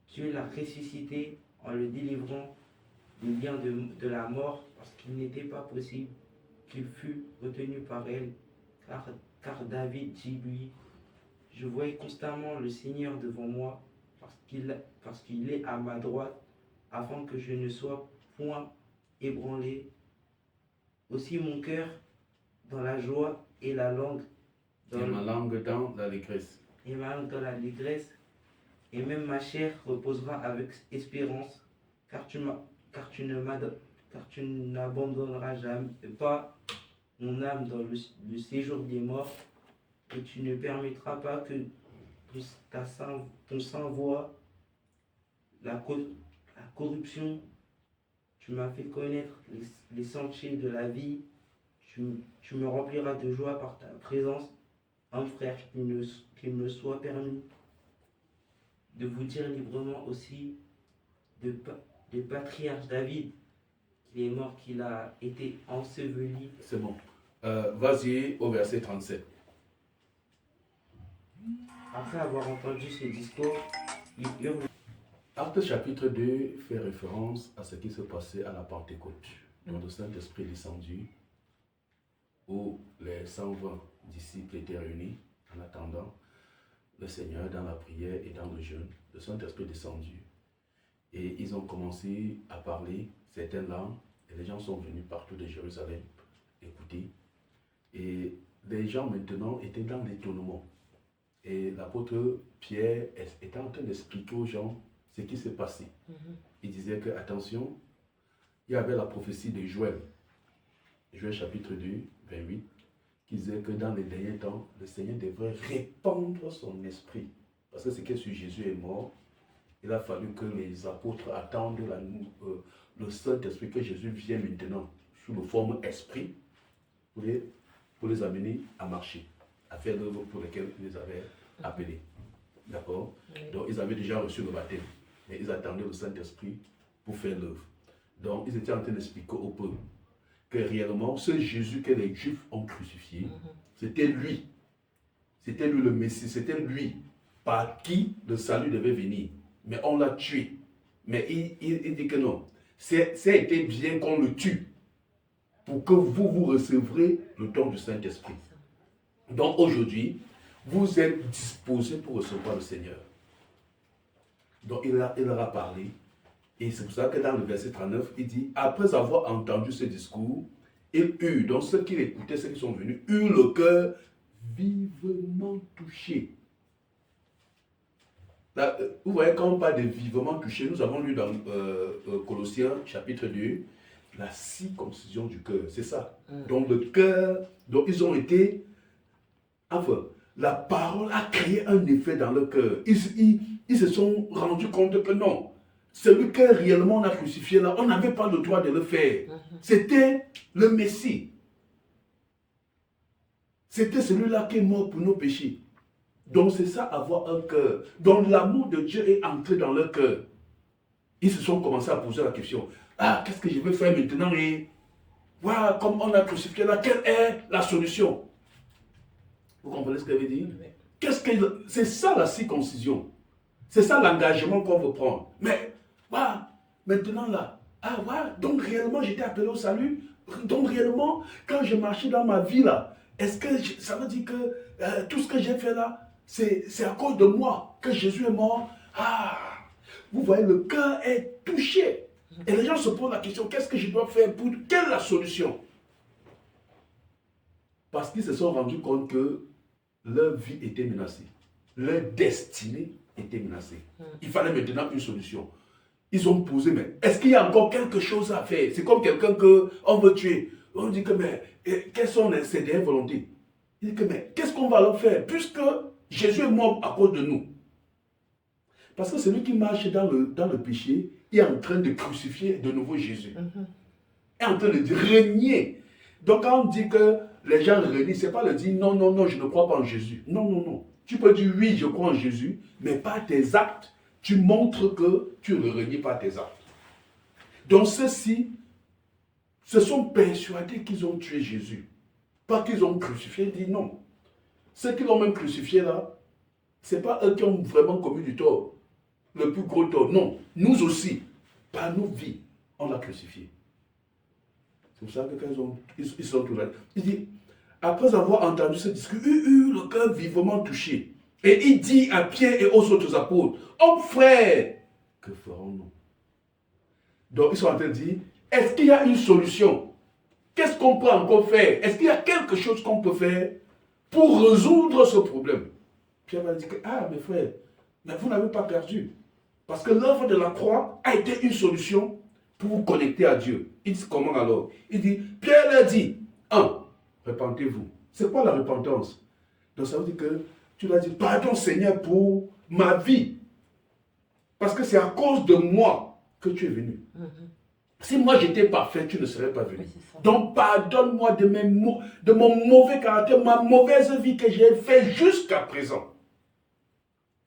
S4: Dieu l'a ressuscité en le délivrant du lien de la mort, parce qu'il n'était pas possible qu'il fût retenu par elle. Car David dit lui, je voyais constamment le Seigneur devant moi, parce qu'il est à ma droite, afin que je ne sois point ébranlé. Aussi mon cœur dans la joie et la langue
S2: Ma langue dans l'allégresse.
S4: et ma langue dans la détresse, et même ma chair reposera avec espérance, car tu n'abandonneras jamais pas mon âme dans le séjour des morts, et tu ne permettras pas que ton sang voie la corruption. Tu m'as fait connaître les sentiers de la vie. Tu me rempliras de joie par ta présence. Un frère, qu'il me soit permis de vous dire librement aussi de patriarche David, qu'il est mort, qu'il a été enseveli.
S2: C'est bon. Vas-y au verset 37.
S4: Après avoir entendu ce discours, il hurle.
S2: Acte chapitre 2 fait référence à ce qui se passait à la Pentecôte, quand le Saint-Esprit est descendu, où les 120 disciples étaient réunis en attendant le Seigneur dans la prière et dans le jeûne. Le Saint-Esprit est descendu et ils ont commencé à parler certaines langues et les gens sont venus partout de Jérusalem écouter. Et les gens maintenant étaient dans l'étonnement. Et l'apôtre Pierre était en train d'expliquer aux gens ce qui s'est passé. Il disait que, attention, il y avait la prophétie de Joël, Joël chapitre 2, 28, qui disait que dans les derniers temps, le Seigneur devrait répandre son esprit. Parce que ce qui est sur Jésus est mort. Il a fallu que les apôtres attendent le Saint-Esprit, que Jésus vienne maintenant sous la forme esprit pour les amener à marcher, à faire l'œuvre pour laquelle il les avait appelés. D'accord? Donc ils avaient déjà reçu le baptême, mais ils attendaient le Saint-Esprit pour faire l'œuvre. Donc ils étaient en train d'expliquer au peuple que réellement ce Jésus que les Juifs ont crucifié, c'était lui. C'était lui le Messie, c'était lui par qui le salut devait venir. Mais on l'a tué. Mais il dit que non. Ça a été bien qu'on le tue pour que vous recevrez le don du Saint-Esprit. Donc aujourd'hui, vous êtes disposés pour recevoir le Seigneur. Donc il leur a parlé. Et c'est pour ça que dans le verset 39, il dit, après avoir entendu ce discours, il eut, donc ceux qui l'écoutaient, ceux qui sont venus, eurent le cœur vivement touché. Là, vous voyez, quand on parle de vivement touché, nous avons lu dans Colossiens chapitre 2, la circoncision du cœur, c'est ça. Donc le cœur, donc ils ont été, enfin, la parole a créé un effet dans le cœur. Ils se sont rendus compte que non, celui que réellement on a crucifié là, on n'avait pas le droit de le faire. C'était le Messie. C'était celui-là qui est mort pour nos péchés. Donc c'est ça, avoir un cœur. Donc l'amour de Dieu est entré dans leur cœur. Ils se sont commencés à poser la question. Ah, qu'est-ce que je vais faire maintenant? Et voilà, comme on a crucifié là, quelle est la solution? Vous comprenez ce que je veux dire? C'est ça la circoncision. C'est ça l'engagement qu'on veut prendre. Mais, voilà, maintenant là, ah voilà, donc réellement j'étais appelé au salut. Donc réellement, quand je marchais dans ma vie là, est-ce que ça veut dire que tout ce que j'ai fait là, c'est à cause de moi que Jésus est mort? Ah, vous voyez, le cœur est touché. Et les gens se posent la question, qu'est-ce que je dois faire pour... Quelle est la solution? Parce qu'ils se sont rendus compte que leur vie était menacée. Leur destinée était menacée. Il fallait maintenant une solution. Ils ont posé, mais est-ce qu'il y a encore quelque chose à faire? C'est comme quelqu'un qu'on veut tuer. On dit que, mais, quelles sont ses dernières volontés? Il dit que, mais, qu'est-ce qu'on va leur faire? Puisque Jésus est mort à cause de nous. Parce que celui qui marche dans le péché est en train de crucifier de nouveau Jésus. Est en train de régner. Donc quand on dit que les gens renient, ce n'est pas le dire non, non, non, je ne crois pas en Jésus. Non, non, non. Tu peux dire oui, je crois en Jésus, mais par tes actes, tu montres que tu ne renies pas tes actes. Donc ceux-ci se sont persuadés qu'ils ont tué Jésus. Pas qu'ils ont crucifié, ils disent non. Ceux qui l'ont même crucifié là, ce n'est pas eux qui ont vraiment commis du tort. Le plus gros tort. Non, nous aussi, par nos vies, on l'a crucifié. C'est pour ça que quand ils sont tous là. Il dit, après avoir entendu ce discours, il eut le cœur vivement touché. Et il dit à Pierre et aux autres apôtres, oh frère, que ferons-nous? Donc ils sont en train de dire, est-ce qu'il y a une solution? Qu'est-ce qu'on peut encore faire? Est-ce qu'il y a quelque chose qu'on peut faire pour résoudre ce problème? Pierre va dire que, ah mes frères, mais vous n'avez pas perdu. Parce que l'œuvre de la croix a été une solution pour vous connecter à Dieu. Il dit comment alors? Il dit, Pierre leur dit, 1, repentez-vous. C'est quoi la repentance? Donc ça veut dire que tu leur dis, pardon Seigneur pour ma vie. Parce que c'est à cause de moi que tu es venu. Si moi j'étais parfait, tu ne serais pas venu. Donc pardonne-moi de mon mauvais caractère, ma mauvaise vie que j'ai faite jusqu'à présent.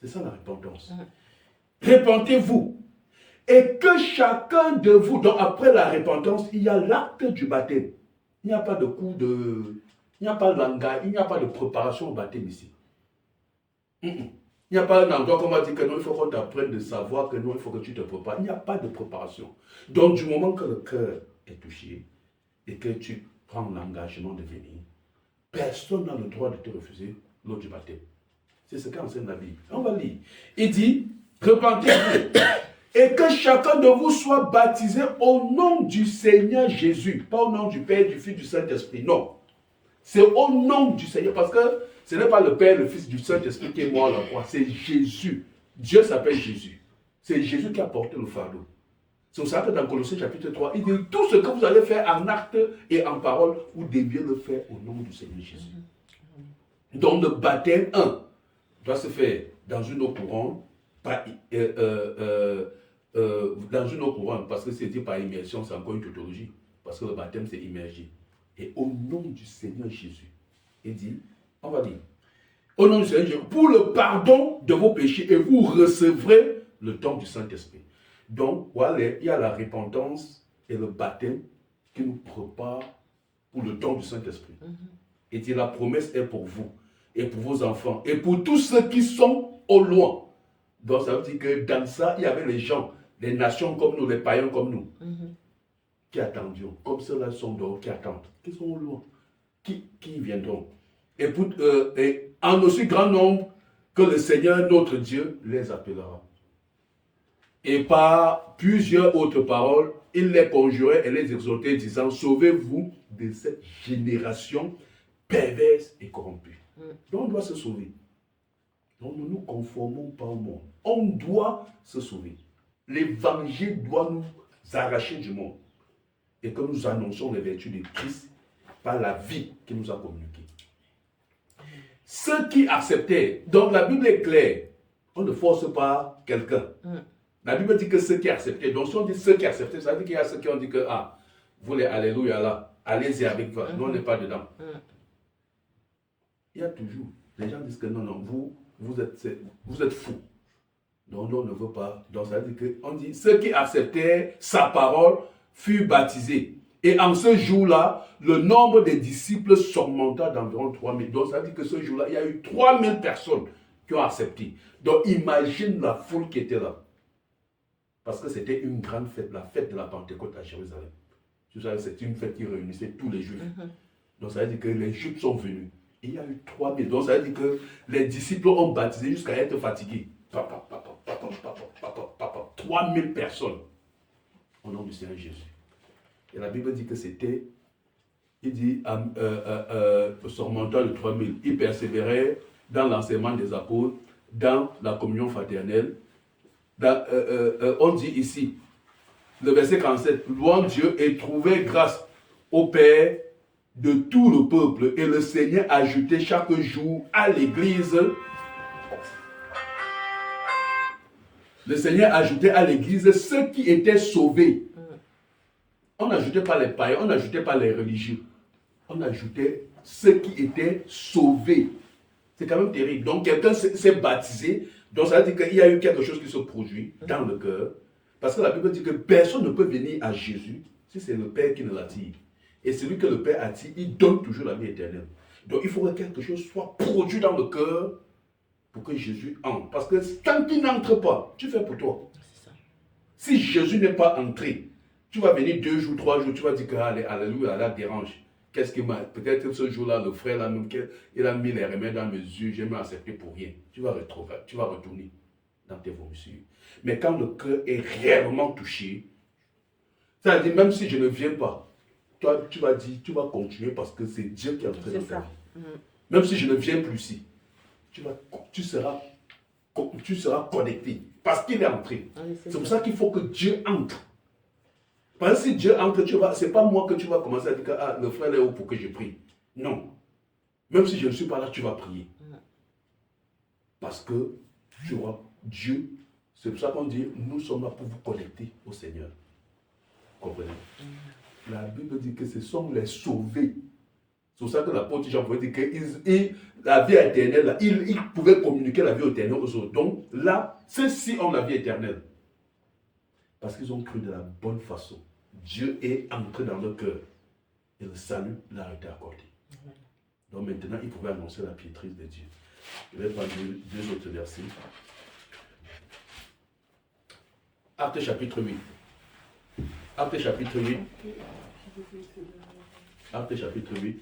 S2: C'est ça la repentance. Repentez-vous. Et que chacun de vous, donc après la repentance, il y a l'acte du baptême. Il n'y a pas de coup de... Il n'y a pas de langage, il n'y a pas de préparation au baptême ici. Il n'y a pas un endroit qu'on va dire que non, il faut qu'on t'apprenne de savoir que non, il faut que tu te prépares. Il n'y a pas de préparation. Donc du moment que le cœur est touché et que tu prends l'engagement de venir, personne n'a le droit de te refuser l'eau du baptême. C'est ce qu'enseigne la Bible. On va lire. Il dit, repentez-vous et que chacun de vous soit baptisé au nom du Seigneur Jésus. Pas au nom du Père, du Fils, du Saint-Esprit. Non. C'est au nom du Seigneur. Parce que ce n'est pas le Père, le Fils, du Saint-Esprit qui est mort à la croix. C'est Jésus. Dieu s'appelle Jésus. C'est Jésus qui a porté le fardeau. C'est pour ça que dans Colossiens chapitre 3, il dit tout ce que vous allez faire en acte et en parole, vous deviez le faire au nom du Seigneur Jésus. Donc le baptême, doit se faire dans une eau courante, dans une eau courante, parce que c'est dit par immersion, c'est encore une tautologie, parce que le baptême c'est immergé. Et au nom du Seigneur Jésus, il dit, on va dire, au nom du Seigneur Jésus, pour le pardon de vos péchés, et vous recevrez le don du Saint-Esprit. Donc, voilà, il y a la repentance et le baptême qui nous prépare pour le don du Saint-Esprit. Et dit, la promesse est pour vous, et pour vos enfants, et pour tous ceux qui sont au loin. Donc ça veut dire que dans ça, il y avait les gens, les nations comme nous, les païens comme nous, qui attendions, comme ceux-là sont dehors, qui attendent, qui sont au loin, qui viendront. Et, et en aussi grand nombre que le Seigneur, notre Dieu, les appellera. Et par plusieurs autres paroles, il les conjurait et les exhortait, disant, sauvez-vous de cette génération perverse et corrompue. Donc on doit se sauver. Donc nous ne nous conformons pas au monde. On doit se sauver. L'évangile doit nous arracher du monde. Et que nous annonçons les vertus de Christ par la vie qu'il nous a communiquée. Ceux qui acceptaient, donc la Bible est claire, on ne force pas quelqu'un. La Bible dit que ceux qui acceptaient, donc si on dit ceux qui acceptaient, ça veut dire qu'il y a ceux qui ont dit que, ah, vous les alléluia là, allez-y avec vous, nous on n'est pas dedans. Il y a toujours, les gens disent que non, non, vous êtes fous. Donc on ne veut pas. Donc ça veut dire que, on dit, ceux qui acceptaient sa parole furent baptisés. Et en ce jour-là, le nombre des disciples surmonta d'environ 3000. Donc ça veut dire que ce jour-là, il y a eu 3000 personnes qui ont accepté. Donc imagine la foule qui était là. Parce que c'était une grande fête, la fête de la Pentecôte à Jérusalem. C'est une fête qui réunissait tous les Juifs. Donc ça veut dire que les Juifs sont venus. Et il y a eu 3000. Donc ça veut dire que les disciples ont baptisé jusqu'à être fatigués. 3000 personnes au nom du Seigneur Jésus. Et la Bible dit que c'était, il dit, surmontant le 3000, ils persévéraient dans l'enseignement des apôtres, dans la communion fraternelle. On dit ici, le verset 47, louant Dieu et trouver grâce au Père de tout le peuple. Et le Seigneur ajoutait chaque jour à l'église. Le Seigneur ajoutait à l'église ceux qui étaient sauvés. On n'ajoutait pas les païens, on n'ajoutait pas les religieux. On ajoutait ceux qui étaient sauvés. C'est quand même terrible. Donc quelqu'un s'est baptisé. Donc ça veut dire qu'il y a eu quelque chose qui se produit dans le cœur. Parce que la Bible dit que personne ne peut venir à Jésus si c'est le Père qui ne l'attire. Et celui que le Père attire, il donne toujours la vie éternelle. Donc il faut que quelque chose soit produit dans le cœur pour que Jésus entre. Parce que tant qu'il n'entre pas, tu fais pour toi. Si Jésus n'est pas entré, tu vas venir 2 jours, 3 jours, tu vas dire que alléluia, Allah dérange. Qu'est-ce qui m'a... Peut-être ce jour-là, le frère, là, même, il a mis les remèdes dans mes yeux, je m'ai accepté pour rien. Tu vas retourner dans tes vomissures. Mais quand le cœur est réellement touché, ça veut dire, même si je ne viens pas, toi, tu vas dire, tu vas continuer parce que c'est Dieu qui est en train de faire. Même si je ne viens plus ici, tu seras connecté parce qu'il est entré. C'est pour ça qu'il faut que Dieu entre. Parce que si Dieu entre, ce n'est pas moi que tu vas commencer à dire que le frère est où pour que je prie. Non. Même si je ne suis pas là, tu vas prier. Parce que tu vois, Dieu, c'est pour ça qu'on dit, nous sommes là pour vous connecter au Seigneur. Comprenez? La Bible dit que ce sont les sauvés. C'est pour ça que l'apôtre Jean pouvait dire que la vie éternelle, là, il pouvait communiquer la vie éternelle aux autres. Donc là, ceux-ci ont la vie éternelle. Parce qu'ils ont cru de la bonne façon. Dieu est entré dans leur cœur. Et le salut leur a été accordé. Donc maintenant, ils pouvaient annoncer la piétrise de Dieu. Je vais prendre 2 autres versets. Actes chapitre 8. Actes chapitre 8. Actes chapitre 8.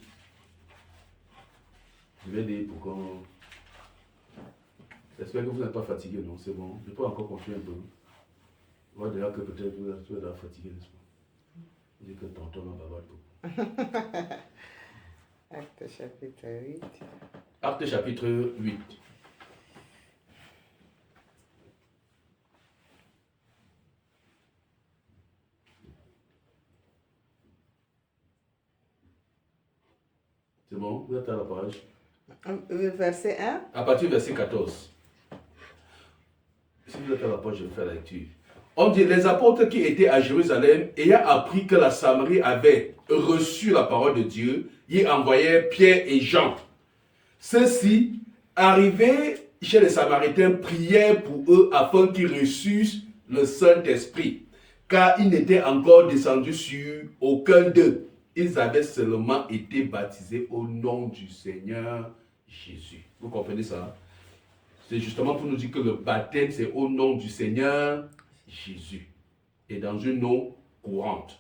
S2: Je vais lire pour qu'on... J'espère que vous n'êtes pas fatigué, non? C'est bon. Je peux encore continuer un peu. Je vois déjà que peut-être vous êtes déjà fatigué, n'est-ce pas? Je dis que tonton en bavarde beaucoup.
S3: Acte chapitre 8.
S2: Acte chapitre 8. C'est bon? Vous êtes à la page?
S3: Verset 1.
S2: À partir du verset 14. Si vous êtes à la page, je vais faire la lecture. On dit, les apôtres qui étaient à Jérusalem, ayant appris que la Samarie avait reçu la parole de Dieu, y envoyèrent Pierre et Jean. Ceux-ci, arrivés chez les Samaritains, prièrent pour eux afin qu'ils reçussent le Saint-Esprit, car ils n'étaient encore descendus sur aucun d'eux. Ils avaient seulement été baptisés au nom du Seigneur Jésus. Vous comprenez ça? C'est justement pour nous dire que le baptême, c'est au nom du Seigneur Jésus. Et dans une eau courante.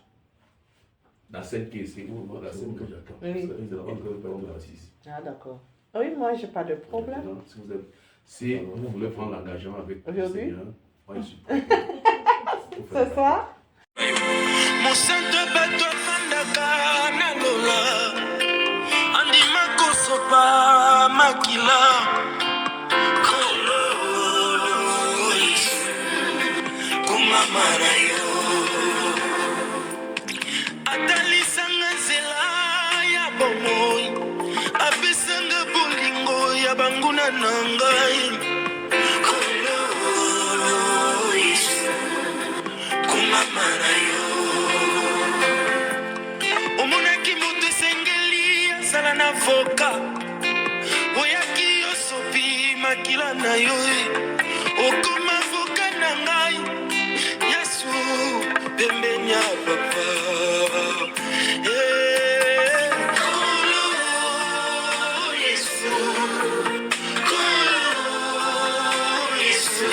S2: La scène qui est ici, la scène que j'attends.
S3: Oui.
S2: C'est là-bas que le Père me baptise.
S3: Ah, d'accord. Oui, moi, je n'ai pas de problème.
S2: Si vous voulez prendre l'engagement avec le Seigneur, moi je suis prêt.
S3: C'est ça?
S1: Mosante bato afandaka na lola andima kosopa makila kumama na yo atalisanga nzela ya bomoi apesanga bolingo ya banguna na ngai mama na yo omonaki moto esengeli azala na voka oyaki yosopi makila na yo okoma voka na ngai Yesu pembeni ya papa Kolo Yesu Kolo Yesu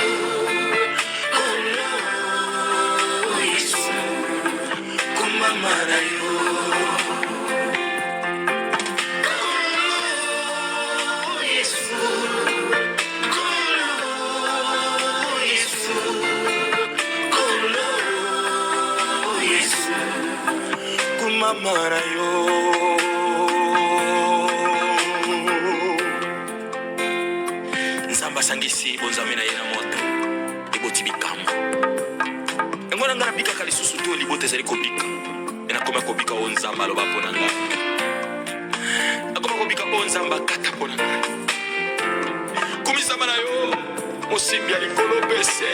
S1: Kolo Yesu kumama na yo mama na yo nzamba sangisi bonzame na ye na moto eboti bikamwa yango na nga nabikaka lisusu to libota ezali kobika enakoma kobika oyo nzamba aloba mpo na ngai nakoma kobika oyo nzamba akata mpo na ngai kumisama na yo mosimbi ya likolo pese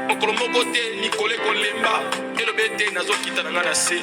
S1: mokolo moko te likolo ekolemba elobi ete nazokita na ngai na se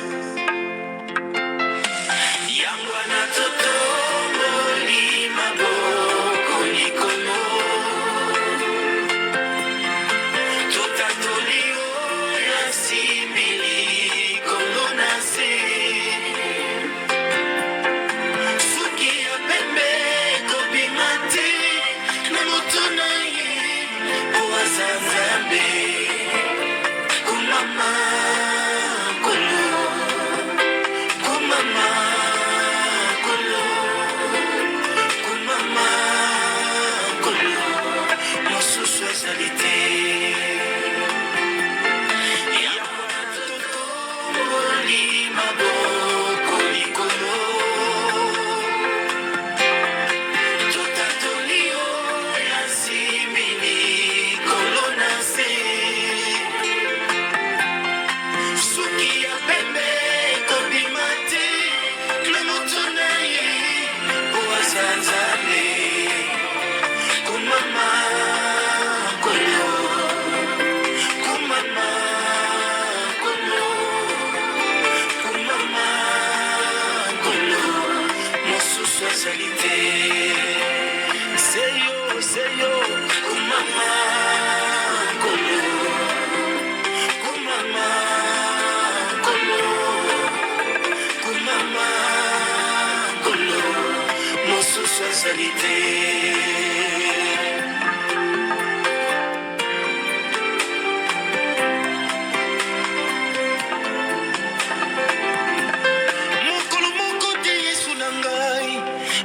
S1: mokolo moko te Yesu na ngai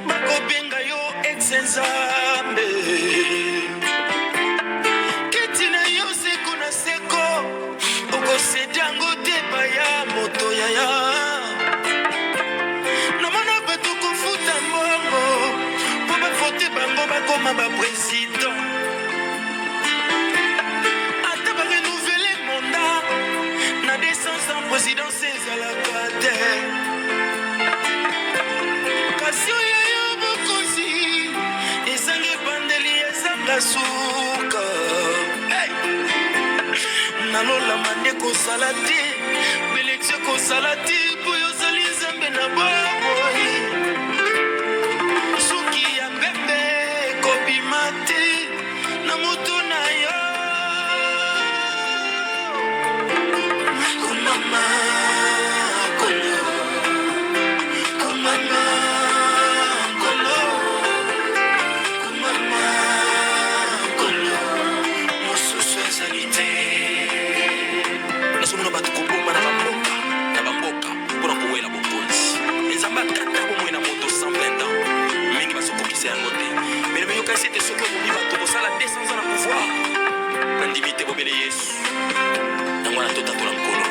S1: bakobenga yo ex-nzambe kiti na yo seko na seko okosedi yango te baya moto yaya namona bato kofuta mbongo mpo bafote bango bakoma bapresident ata barenouvele mandat na 200 ans présidence ezalaka te kasi oyo yo bokozi ezangi ebandeli ezanga suka nalolama nde kosala te belektio kosala te mpo yozali nzambe na baboi suki ya pembe kobima te na moto na yo komama kolo komama kolo komama kolo mosusu ezali te nazomona bato koboma na bamboka mpona kowela bokonzi enzambe akata bomoi na moto 120 ans mingi bazokokisa yango te mene beyokasi ete soki obomi bato kosala 200 ans na pouvoir nandimi te bobele Yesu yango na totatola nkolo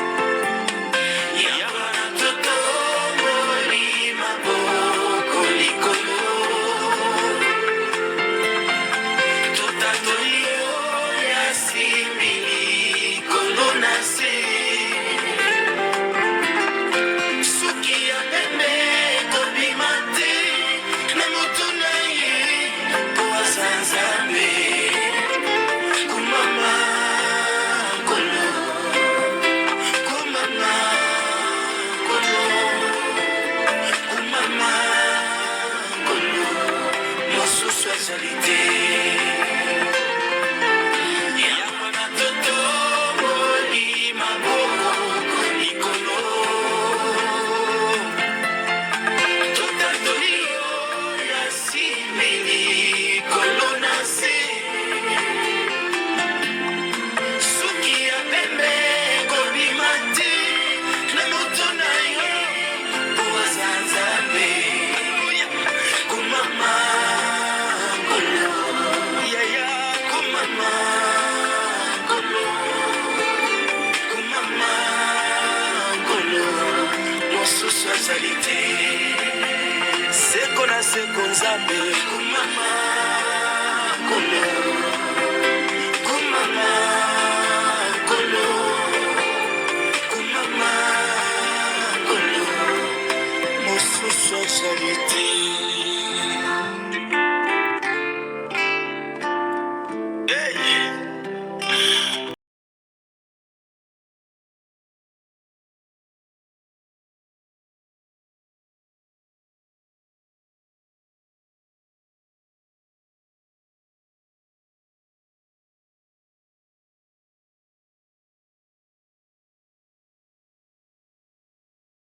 S1: nzambe kumama kolo